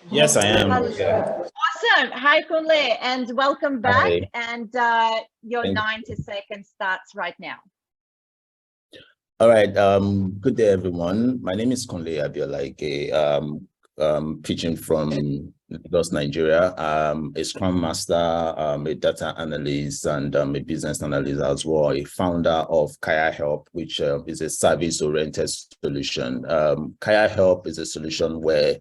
Yes, I am. Awesome. Hi, Kunle, and welcome back. Hi. And your 90 seconds starts right now. All right. Good day, everyone. My name is Kunle Abiola-Ige. Pitching from Lagos, Nigeria. A Scrum Master, a data analyst, and a business analyst as well. A founder of Kaya Help, which is a service-oriented solution. Kaya Help is a solution where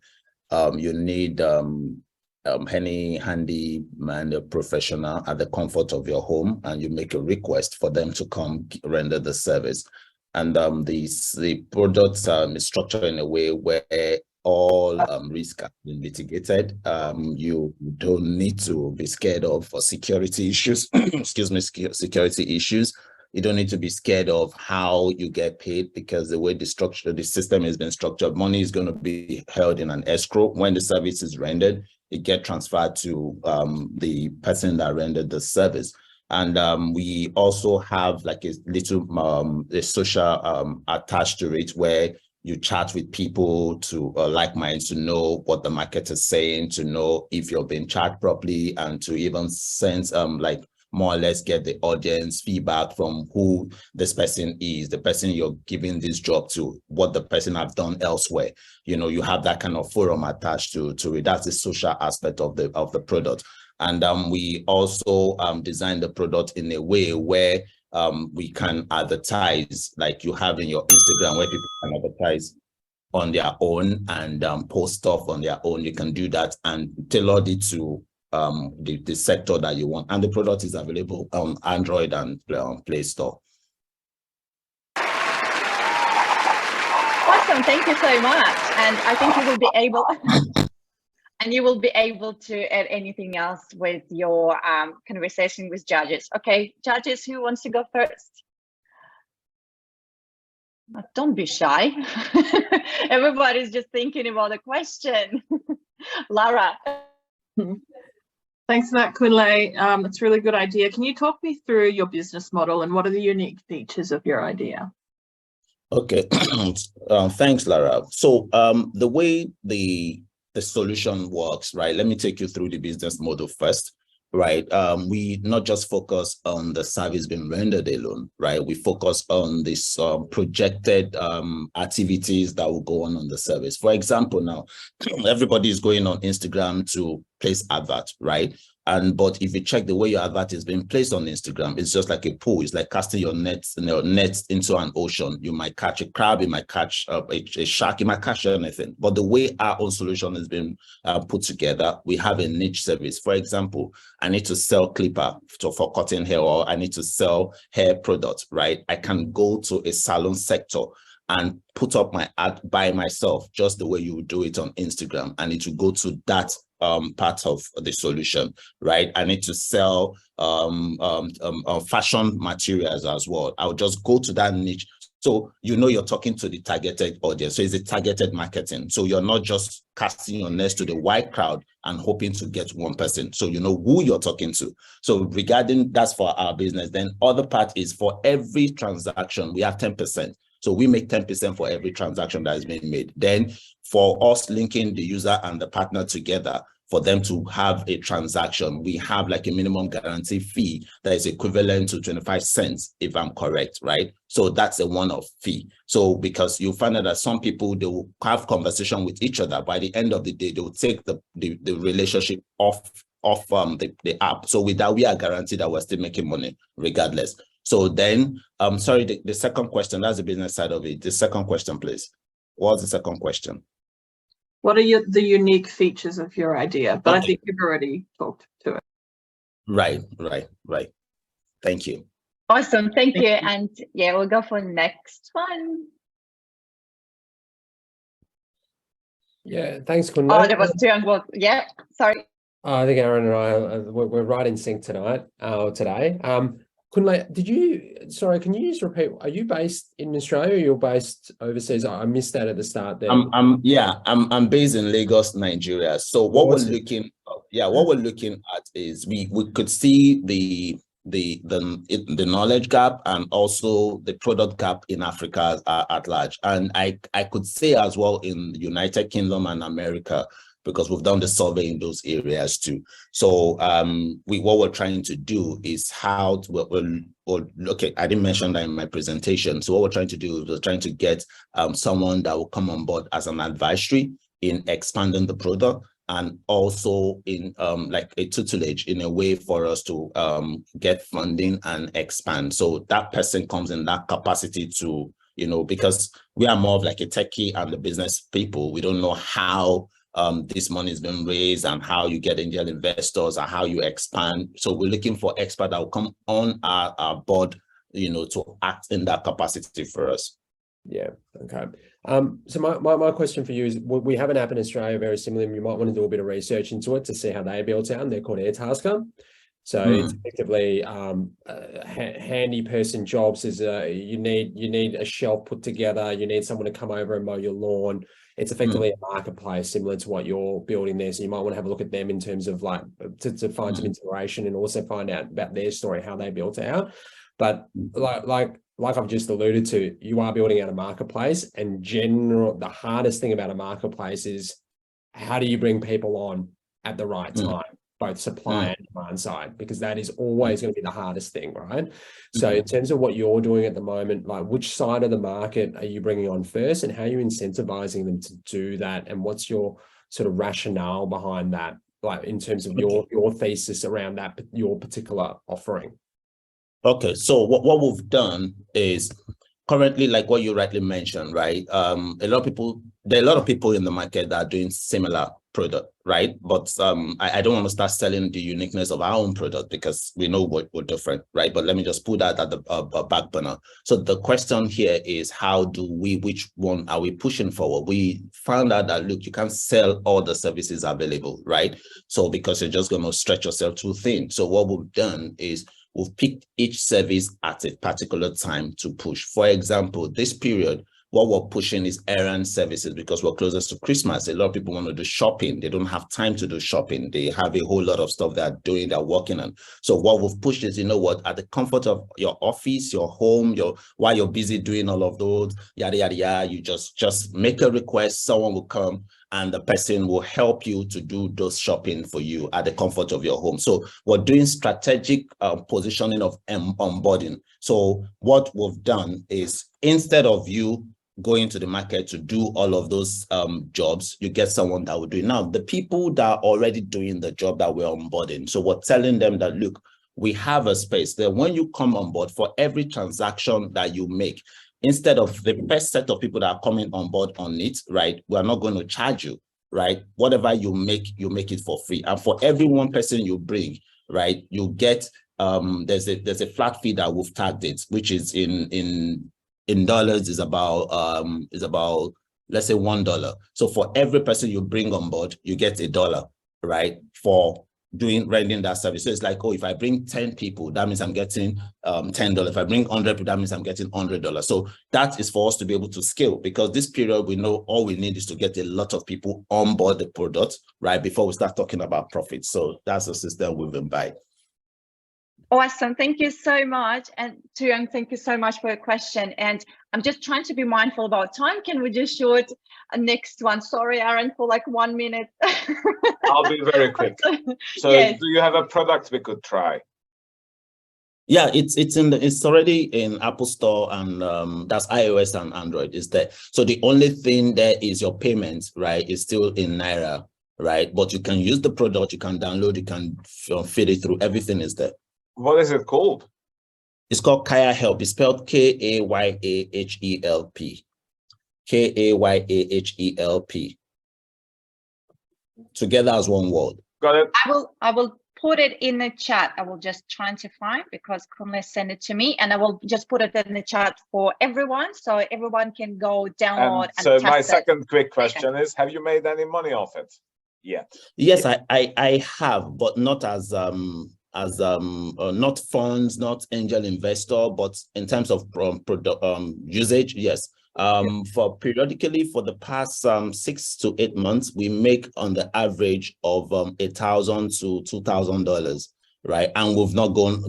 you need any handyman professional at the comfort of your home, and you make a request for them to come render the service. And the product is structured in a way where all risk have been mitigated. You don't need to be scared of security issues. Excuse me, security issues. You don't need to be scared of how you get paid, because the way the system has been structured, money is going to be held in an escrow. When the service is rendered, it gets transferred to the person that rendered the service. And we also have like a little a social attached to it, where you chat with people to like minds, to know what the market is saying, to know if you're being charged properly, and to even sense like more or less get the audience feedback from who this person is, the person you're giving this job to, what the person have done elsewhere. You know, you have that kind of forum attached to it. That's the social aspect of the product. And we also design the product in a way where we can advertise, like you have in your Instagram, where people can advertise on their own and post stuff on their own. You can do that and tailor it to the sector that you want. And the product is available on Android and Play Store. Awesome, thank you so much. And I think you will be able and you will be able to add anything else with your conversation with judges. Okay, judges, who wants to go first? Don't be shy. Everybody's just thinking about the question. Lara. Thanks for that, Kunle. That's a really good idea. Can you talk me through your business model and what are the unique features of your idea? Okay, thanks, Lara. So the way the solution works, right? Let me take you through the business model first, right? We not just focus on the service being rendered alone, right? We focus on this projected activities that will go on the service. For example, now everybody is going on Instagram to place advert, right? But if you check the way your advert is being placed on Instagram, it's just like a pool. It's like casting your nets into an ocean. You might catch a crab, you might catch a shark, you might catch anything. But the way our own solution has been put together, we have a niche service. For example, I need to sell clipper for cutting hair, or I need to sell hair products, right? I can go to a salon sector and put up my ad by myself, just the way you would do it on Instagram, and it will go to that part of the solution, right? I need to sell fashion materials as well. I'll just go to that niche. So you know you're talking to the targeted audience. So it's a targeted marketing. So you're not just casting your nest to the wide crowd and hoping to get one person. So you know who you're talking to. So regarding that's for our business. Then other part is for every transaction, we have 10%. So we make 10% for every transaction that is being made. Then for us linking the user and the partner together, for them to have a transaction, we have like a minimum guarantee fee that is equivalent to 25 cents, if I'm correct, right? So that's a one-off fee. So because you find out that some people, they will have conversation with each other. By the end of the day, they will take the relationship off the app. So with that, we are guaranteed that we're still making money regardless. So then, sorry, the second question, that's the business side of it. The second question, please. What's the second question? What are the unique features of your idea? But okay. I think you've already talked to it. Right. Thank you. Awesome, thank you. And yeah, we'll go for the next one. Yeah, thanks, Kunle. Oh, there was Tuong. Well, yeah, sorry. I think Aaron and I, we're right in sync today. Kunle, can you just repeat, are you based in Australia or you're based overseas? I missed that at the start there. I'm based in Lagos, Nigeria. So what we're looking at is we could see the knowledge gap and also the product gap in Africa at large. And I could say as well in the United Kingdom and America, because we've done the survey in those areas too. So what we're trying to do is how to, okay, I didn't mention that in my presentation. So what we're trying to do is we're trying to get someone that will come on board as an advisory in expanding the product, and also in like a tutelage in a way for us to get funding and expand. So that person comes in that capacity to, you know, because we are more of like a techie and the business people, we don't know how this money is being raised and how you get angel investors and how you expand. So we're looking for experts that will come on our board, you know, to act in that capacity for us. Yeah, okay. So my question for you is, we have an app in Australia very similar, and you might want to do a bit of research into it to see how they built out, and they're called Airtasker. So it's effectively handy person jobs. Is you need a shelf put together. You need someone to come over and mow your lawn. It's effectively a marketplace similar to what you're building there. So you might want to have a look at them in terms of like to find some inspiration and also find out about their story, how they built it out. But like I've just alluded to, you are building out a marketplace, and the hardest thing about a marketplace is how do you bring people on at the right time, both supply and demand side, because that is always going to be the hardest thing, right? So in terms of what you're doing at the moment, like which side of the market are you bringing on first, and how are you incentivizing them to do that? And what's your sort of rationale behind that, like in terms of your thesis around that, your particular offering? Okay, so what we've done is currently, like what you rightly mentioned, right? There are a lot of people in the market that are doing similar product, right? But I don't want to start selling the uniqueness of our own product because we know we're different, right? But let me just put that at the back burner. So the question here is, which one are we pushing forward? We found out that, look, you can't sell all the services available, right? So because you're just going to stretch yourself too thin. So what we've done is we've picked each service at a particular time to push. For example, this period, what we're pushing is errand services because we're closest to Christmas. A lot of people want to do shopping. They don't have time to do shopping. They have a whole lot of stuff they're working on. So what we've pushed is, you know what, at the comfort of your office, your home, while you're busy doing all of those, yada, yada, yada, you just make a request, someone will come, and the person will help you to do those shopping for you at the comfort of your home. So we're doing strategic positioning of onboarding. So what we've done is, instead of you going to the market to do all of those jobs, you get someone that will do it. Now, the people that are already doing the job that we're onboarding, so we're telling them that, look, we have a space that when you come on board, for every transaction that you make, instead of the first set of people that are coming on board on it, right, we're not going to charge you, right? Whatever you make it for free. And for every one person you bring, right, you get, there's a flat fee that we've tagged it, which is in dollars is about let's say $1. So for every person you bring on board, you get $1, right, for rendering that service. So it's like, oh, if I bring 10 people, that means I'm getting $10. If I bring 100 people, that means I'm getting $100. So that is for us to be able to scale, because this period we know all we need is to get a lot of people on board the product, right, before we start talking about profits. So that's the system we've been buying. Awesome. Thank you so much. And Tuong, thank you so much for your question. And I'm just trying to be mindful about time. Can we just shoot a next one? Sorry, Aaron, for like 1 minute. I'll be very quick. So yes. Do you have a product we could try? Yeah, it's already in Apple Store, and that's iOS and Android is there. So the only thing there is your payment, right, is still in Naira, right? But you can use the product, you can download, you can feed it through, everything is there. What is it called? It's called Kaya Help. It's spelled Kayahelp. Kayahelp. Together as one word. Got it. I will put it in the chat. I will just try to find, because Kunle sent it to me, and I will just put it in the chat for everyone, so everyone can go download and so test my it. second quick question is, have you made any money off it yet? Yes, I have, but not as not funds, not angel investor, but in terms of usage, yes. For periodically for the past 6 to 8 months, we make on the average of $1,000 to $2,000, right? And we've not gone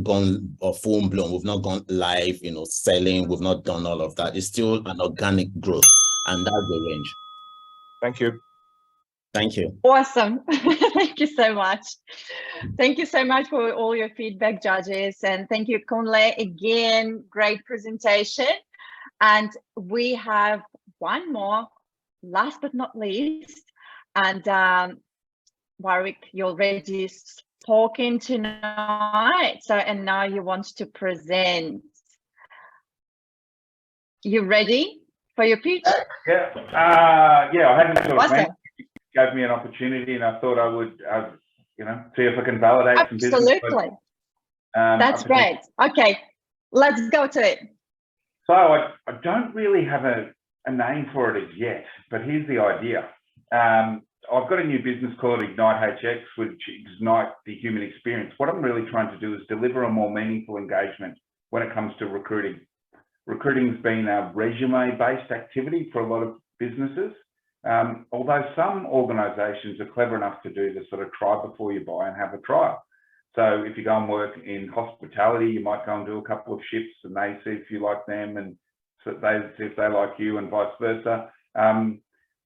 full blown. We've not gone live, selling. We've not done all of that. It's still an organic growth, and that's the range. Thank you. Thank you. Awesome. Thank you so much. Thank you so much for all your feedback, judges. And thank you, Kunle. Again, great presentation. And we have one more, last but not least. And Warwick, you're already talking tonight. So, and now you want to present. You ready for your pitch? Yeah, I hadn't sort of awesome. Gave me an opportunity, and I thought I would, see if I can validate some business. Absolutely. That's great. Okay, let's go to it. So I don't really have a name for it as yet, but here's the idea. I've got a new business called Ignite HX, which Ignite the Human Experience. What I'm really trying to do is deliver a more meaningful engagement when it comes to recruiting. Recruiting's been a resume-based activity for a lot of businesses, although some organisations are clever enough to do the sort of try before you buy and have a trial. So if you go and work in hospitality, you might go and do a couple of shifts and they see if you like them and so they see if they like you and vice versa.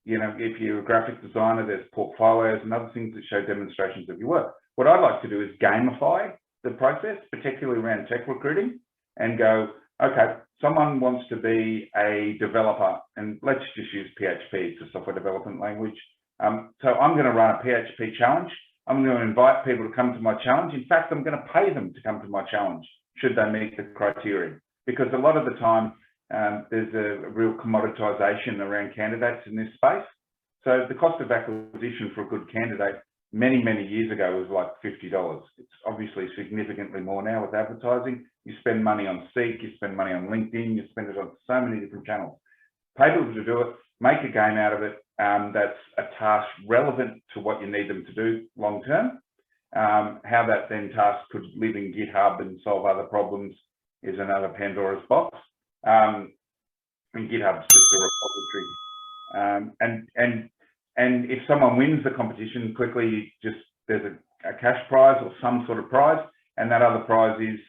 You know, if you're a graphic designer, there's portfolios and other things that show demonstrations of your work. What I'd like to do is gamify the process, particularly around tech recruiting, and go, okay, someone wants to be a developer, and let's just use PHP, it's a software development language. So I'm going to run a PHP challenge. I'm going to invite people to come to my challenge. In fact, I'm going to pay them to come to my challenge, should they meet the criteria. Because a lot of the time, there's a real commoditization around candidates in this space. So the cost of acquisition for a good candidate many, many years ago was like $50. It's obviously significantly more now with advertising. You spend money on Seek, you spend money on LinkedIn, you spend it on so many different channels. Pay people to do it, make a game out of it. That's a task relevant to what you need them to do long term. How that then task could live in GitHub and solve other problems is another Pandora's box. And GitHub's just a repository. And if someone wins the competition quickly, just there's a cash prize or some sort of prize, and that other prize is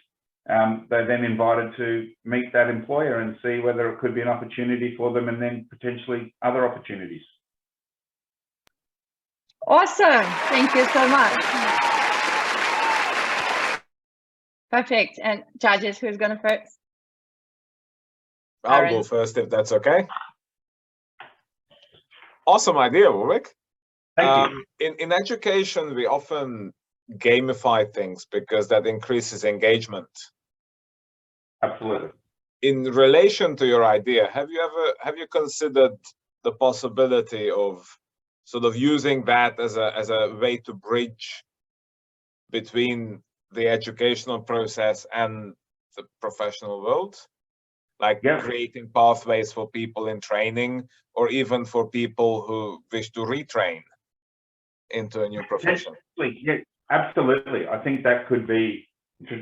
they're then invited to meet that employer and see whether it could be an opportunity for them, and then potentially other opportunities. Awesome. Thank you so much. Perfect. And judges, who's going to first? I'll go first if that's okay. Awesome idea, Warwick. Thank you. In education, we often gamify things because that increases engagement. Absolutely. In relation to your idea, have you considered the possibility of sort of using that as a way to bridge between the educational process and the professional world? Like creating pathways for people in training, or even for people who wish to retrain into a new profession? Yeah, absolutely. I think that could be,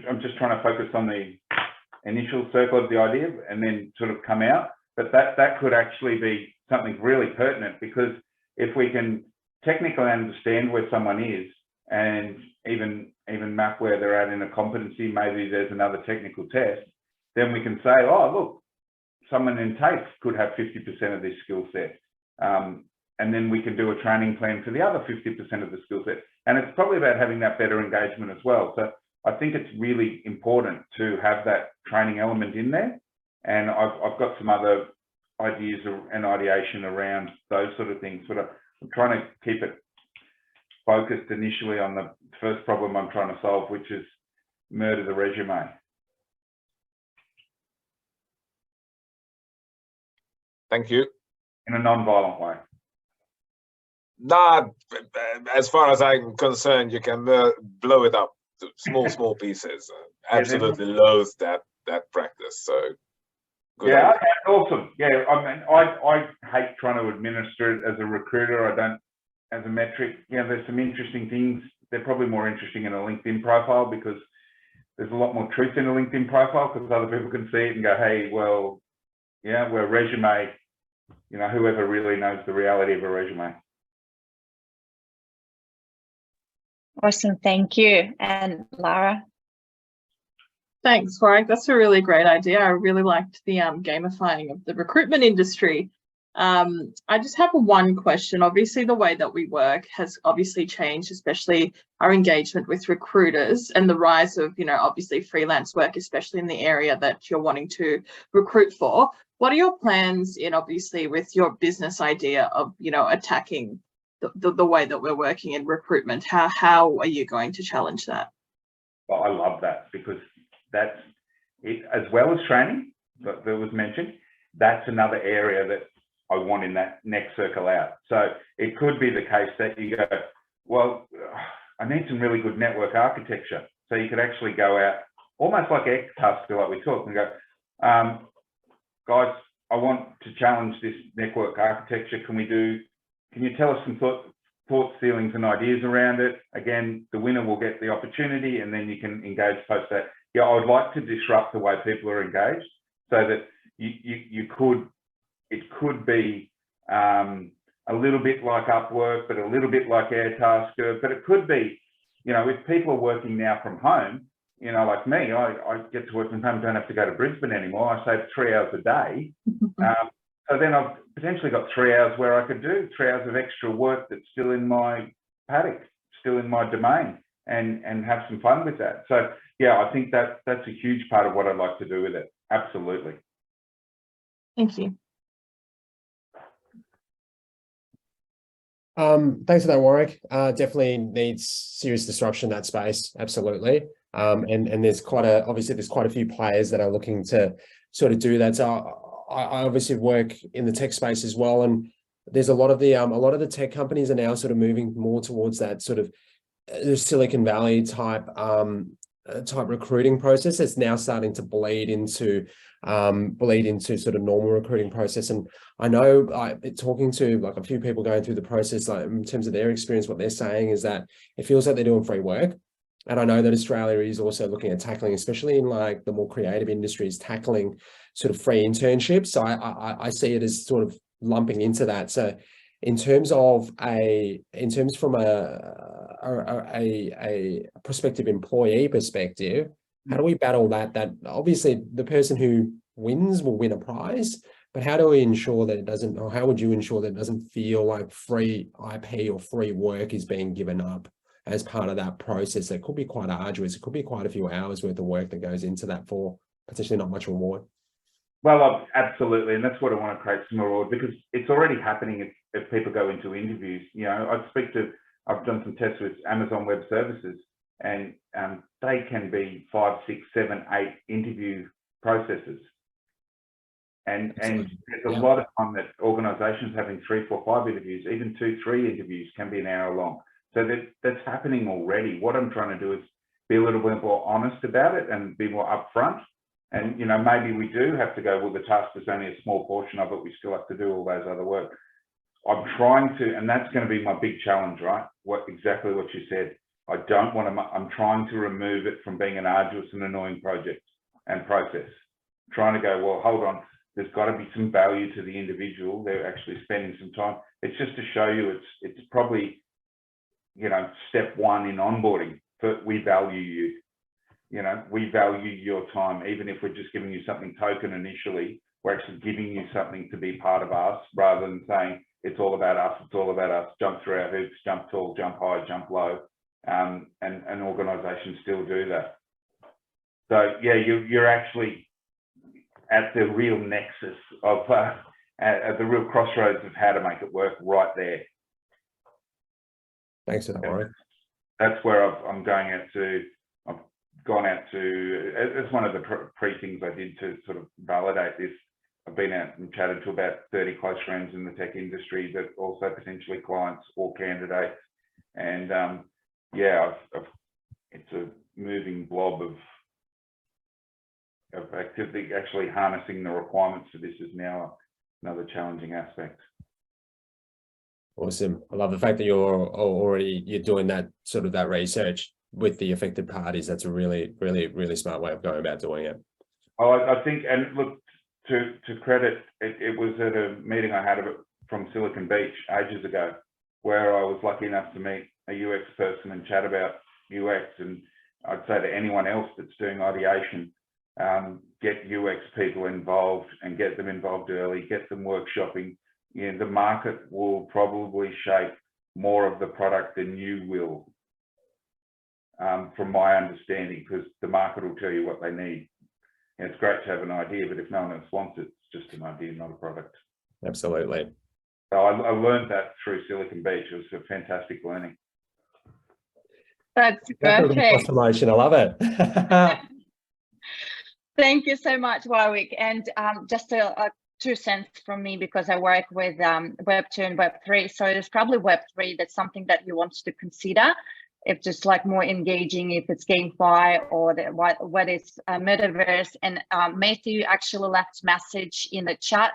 I'm just trying to focus on the initial circle of the idea and then sort of come out, but that could actually be something really pertinent, because if we can technically understand where someone is and even map where they're at in a competency, maybe there's another technical test, then we can say, oh, look, someone in TAFE could have 50% of this skill set. And then we can do a training plan for the other 50% of the skill set. And it's probably about having that better engagement as well. So I think it's really important to have that training element in there. And I've got some other ideas and ideation around those sort of things, but I'm trying to keep it focused initially on the first problem I'm trying to solve, which is murder the resume. Thank you. In a non-violent way. Not as far as I'm concerned, you can blow it up to small pieces. Absolutely loathe that practice. So good yeah, idea. okay, awesome. Yeah, I mean, I hate trying to administer it as a recruiter. I don't as a metric. You know, there's some interesting things. They're probably more interesting in a LinkedIn profile, because there's a lot more truth in a LinkedIn profile, because other people can see it and go, hey, well, yeah, we're a resume. You know, whoever really knows the reality of a resume. Awesome. Thank you. And Lara? Thanks, Warwick. That's a really great idea. I really liked the gamifying of the recruitment industry. I just have one question. Obviously, the way that we work has obviously changed, especially our engagement with recruiters and the rise of, you know, obviously freelance work, especially in the area that you're wanting to recruit for. What are your plans in, obviously, with your business idea of, you know, attacking the way that we're working in recruitment? How are you going to challenge that? Well, I love that, because that's it, as well as training that was mentioned. That's another area that I want in that next circle out. So it could be the case that you go, well, I need some really good network architecture. So you could actually go out almost like X-Tasker, like we talked, and go, guys, I want to challenge this network architecture. Can you tell us some thoughts, feelings, and ideas around it. Again, the winner will get the opportunity, and then you can engage post that. Yeah, I would like to disrupt the way people are engaged, so that it could be a little bit like Upwork, but a little bit like Airtasker. But it could be, you know, if people are working now from home, you know, like me, I get to work from home, don't have to go to Brisbane anymore. I save 3 hours a day. So then I've potentially got 3 hours where I could do 3 hours of extra work that's still in my paddock, still in my domain, and have some fun with that. So yeah, I think that's a huge part of what I'd like to do with it. Absolutely. Thank you. Thanks for that, Warwick. Definitely needs serious disruption in that space. Absolutely. And there's obviously there's quite a few players that are looking to sort of do that. So I obviously work in the tech space as well, and there's a lot of the tech companies are now sort of moving more towards that sort of Silicon Valley type recruiting process. It's now starting to bleed into sort of normal recruiting process. And I know talking to like a few people going through the process, like in terms of their experience, what they're saying is that it feels like they're doing free work. And I know that Australia is also looking at tackling, especially in like the more creative industries, tackling sort of free internships. So I see it as sort of lumping into that. So in terms from a prospective employee perspective, how do we battle that obviously the person who wins will win a prize, but how do we ensure that it doesn't, or how would you ensure that it doesn't feel like free IP or free work is being given up as part of that process? It could be quite arduous. It could be quite a few hours worth of work that goes into that for potentially not much reward. Well, absolutely. And that's what I want to create some reward, because it's already happening if people go into interviews. You know, I've done some tests with Amazon Web Services, and they can be 5, 6, 7, 8 interview processes. And there's a lot of time that organizations having 3, 4, 5 interviews, even 2, 3 interviews can be an hour long. So that's happening already. What I'm trying to do is be a little bit more honest about it and be more upfront. And, you know, maybe we do have to go, well, the task is only a small portion of it. We still have to do all those other work. I'm trying to, and that's going to be my big challenge, right? Exactly what you said. I'm trying to remove it from being an arduous and annoying project and process. I'm trying to go, well, hold on, there's got to be some value to the individual. They're actually spending some time. It's just to show you it's probably, you know, step 1 in onboarding, but we value you. You know, we value your time. Even if we're just giving you something token initially, we're actually giving you something to be part of us, rather than saying it's all about us, it's all about us, jump through our hoops, jump tall, jump high, jump low. And organizations still do that. So yeah, you're actually at the real nexus of, at the real crossroads of how to make it work right there. Thanks for that, Warwick. That's where I've gone out to, it's one of the pre-things I did to sort of validate this. I've been out and chatted to about 30 close friends in the tech industry that also potentially clients or candidates. And yeah, it's a moving blob of activity. Actually harnessing the requirements for this is now another challenging aspect. Awesome. I love the fact that you're doing that sort of that research with the affected parties. That's a really, really, really smart way of going about doing it. Oh, I think, and look, to credit, it was at a meeting I had from Silicon Beach ages ago, where I was lucky enough to meet a UX person and chat about UX. And I'd say to anyone else that's doing ideation, get UX people involved and get them involved early, get them workshopping. You know, the market will probably shape more of the product than you will, from my understanding, because the market will tell you what they need. And it's great to have an idea, but if no one else wants it, it's just an idea, not a product. Absolutely. So I learned that through Silicon Beach. It was a fantastic learning. That's perfect. Promotion. I love it. Thank you so much, Warwick. And just a 2 cents from me, because I work with Web 2 and Web 3. So it's probably Web 3 that's something that you want to consider. If just like more engaging, if it's GameFi or what is metaverse. And Matthew actually left message in the chat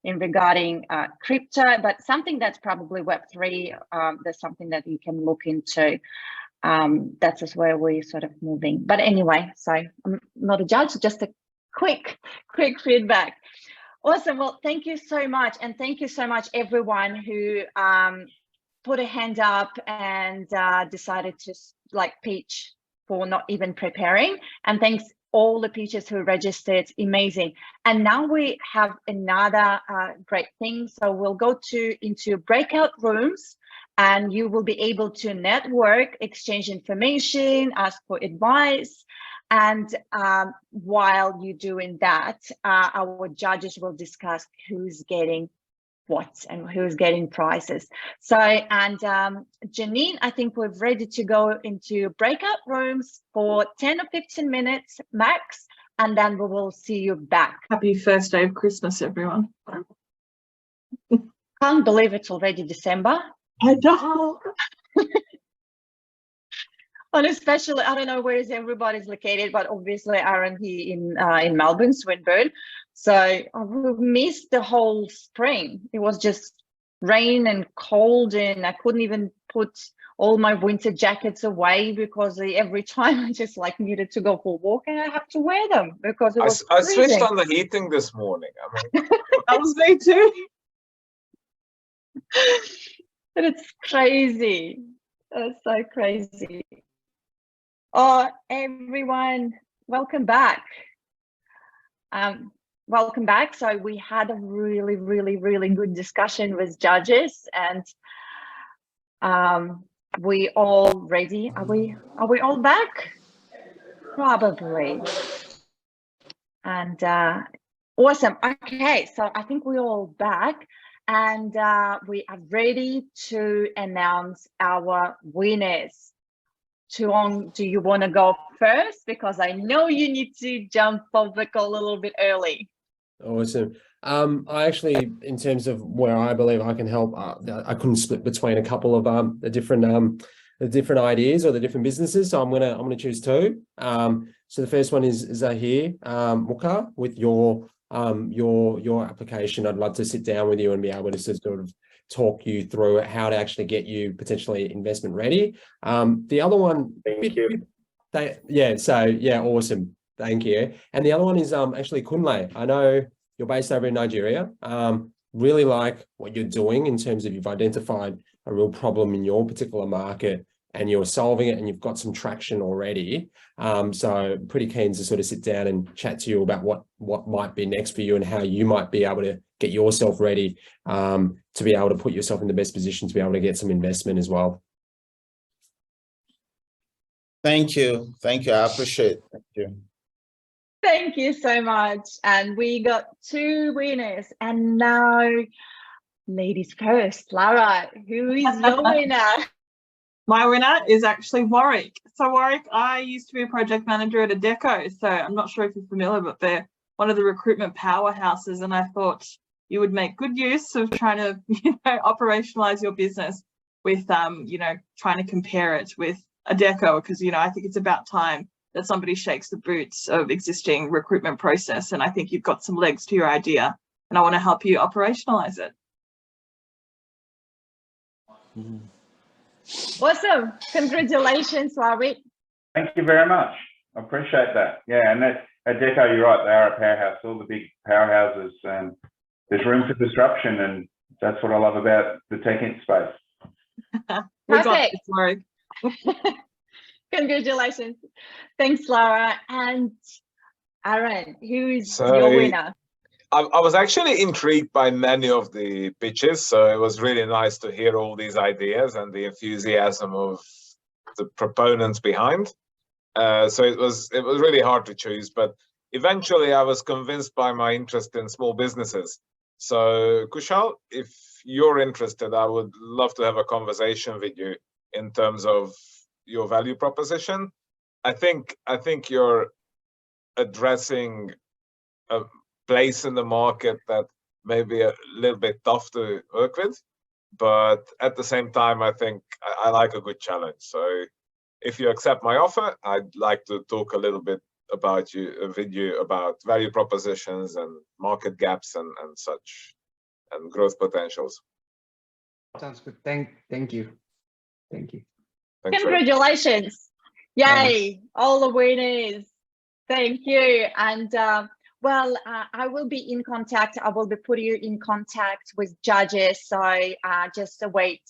in regarding crypto, but something that's probably Web3. That's something that you can look into. That's just where we're sort of moving. But anyway, so I'm not a judge, just a quick feedback. Awesome. Well, thank you so much. And thank you so much, everyone who put a hand up and decided to like pitch for not even preparing. And thanks all the pitchers who registered. It's amazing. And now we have another great thing. So we'll go into breakout rooms, and you will be able to network, exchange information, ask for advice. And while you're doing that, our judges will discuss who's getting what and who's getting prizes. So, and Janine, I think we're ready to go into breakout rooms for 10 or 15 minutes max, and then we will see you back. Happy first day of Christmas, everyone. Can't believe it's already December. I know. And especially, I don't know where is everybody's located, but obviously Aaron here in Melbourne, Swinburne. So we missed the whole spring. It was just rain and cold, and I couldn't even put all my winter jackets away because every time I just like needed to go for a walk and I have to wear them because it was I switched on the heating this morning. I mean, That was me too. But it's crazy. It's so crazy. Oh, everyone, welcome back. Welcome back. So we had a really good discussion with judges, and we all ready. Are we all back? Probably. And awesome. Okay, so I think we're all back, and we are ready to announce our winners. Tuong, do you want to go first? Because I know you need to jump public a little bit early. Awesome. I actually, in terms of where I believe I can help, I couldn't split between a couple of the different ideas or the different businesses. So I'm gonna choose two. So the first one is Zaher, Mukha, with your application. I'd love to sit down with you and be able to sort of talk you through how to actually get you potentially investment ready. The other one, Thank you. Awesome. Thank you. And the other one is actually Kunle. I know you're based over in Nigeria. Really like what you're doing in terms of you've identified a real problem in your particular market and you're solving it and you've got some traction already. So pretty keen to sort of sit down and chat to you about what might be next for you and how you might be able to get yourself ready to be able to put yourself in the best position to be able to get some investment as well. Thank you. Thank you. I appreciate it. Thank you. Thank you so much. And we got two winners. And now, ladies first, Lara, who is your winner? My winner is actually Warwick. So Warwick, I used to be a project manager at Adecco. So I'm not sure if you're familiar, but they're one of the recruitment powerhouses. And I thought you would make good use of trying to, operationalize your business with, trying to compare it with Adecco, because, I think it's about time that somebody shakes the boots of existing recruitment process. And I think you've got some legs to your idea, and I want to help you operationalize it. Awesome. Congratulations, Warwick. Thank you very much. I appreciate that. Yeah, and that Adecco, you're right, they are a powerhouse, all the big powerhouses, and there's room for disruption, and that's what I love about the tech space. We got this, Warwick. Congratulations. Thanks, Lara. And Aaron, who is your winner? I was actually intrigued by many of the pitches, so it was really nice to hear all these ideas and the enthusiasm of the proponents behind. So it was really hard to choose, but eventually I was convinced by my interest in small businesses. So Kushal, if you're interested, I would love to have a conversation with you in terms of your value proposition. I think you're addressing a place in the market that may be a little bit tough to work with, but at the same time, I think I like a good challenge. So if you accept my offer, I'd like to talk a little bit about with you about value propositions and market gaps and such. and growth potentials. Sounds good. Thank you. Thank you. Thanks. Congratulations. Yay, Thanks. all the winners. Thank you. And well, I will be in contact. I will be putting you in contact with judges. So just await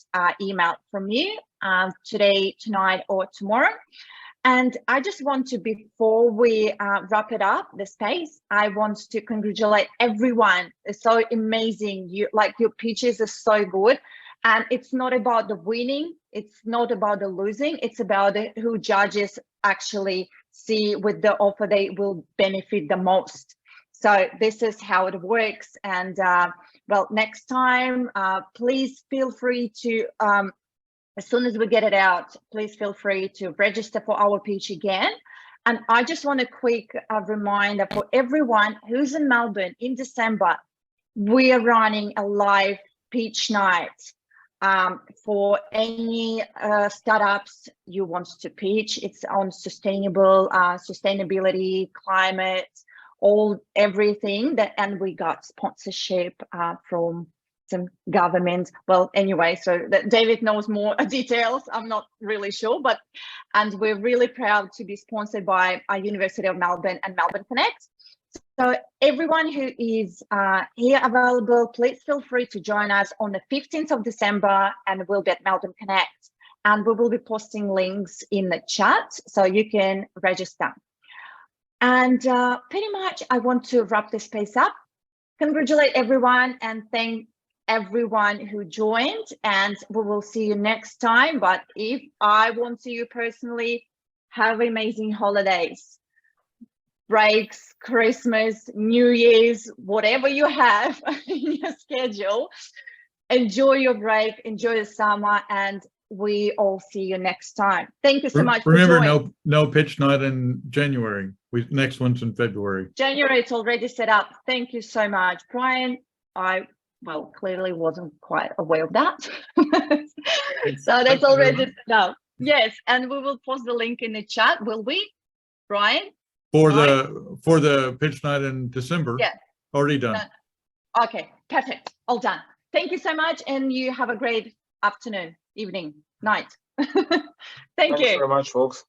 email from you today, tonight, or tomorrow. And I just want to, before we wrap it up, the space, I want to congratulate everyone. It's so amazing. Your pitches are so good. And it's not about the winning. It's not about the losing. It's about who judges actually see with the offer they will benefit the most. So this is how it works. And well, next time, please feel free to, as soon as we get it out, please feel free to register for our pitch again. And I just want a quick reminder for everyone who's in Melbourne in December, we are running a live pitch night. For any startups you want to pitch. It's on sustainability, climate, everything that, and we got sponsorship from some government. Well, anyway, so that David knows more details. I'm not really sure, and we're really proud to be sponsored by University of Melbourne and Melbourne Connect. So everyone who is here available, please feel free to join us on the 15th of December, and we'll be at Melbourne Connect. And we will be posting links in the chat so you can register. And pretty much I want to wrap this space up. Congratulate everyone and thank everyone who joined, and we will see you next time. But if I won't see you personally, have amazing holidays. Breaks, Christmas, New Year's, whatever you have in your schedule, enjoy your break, enjoy the summer, and we all see you next time. Thank you so much. Remember, no pitch night in January. Next one's in February. January, it's already set up. Thank you so much, Brian. I clearly wasn't quite aware of that. So that's already set up. Yes, and we will post the link in the chat, will we, Brian? For the pitch night in December. Yeah. Already done. Okay, perfect. All done. Thank you so much, and you have a great afternoon, evening, night. Thank you. Thanks very much, folks.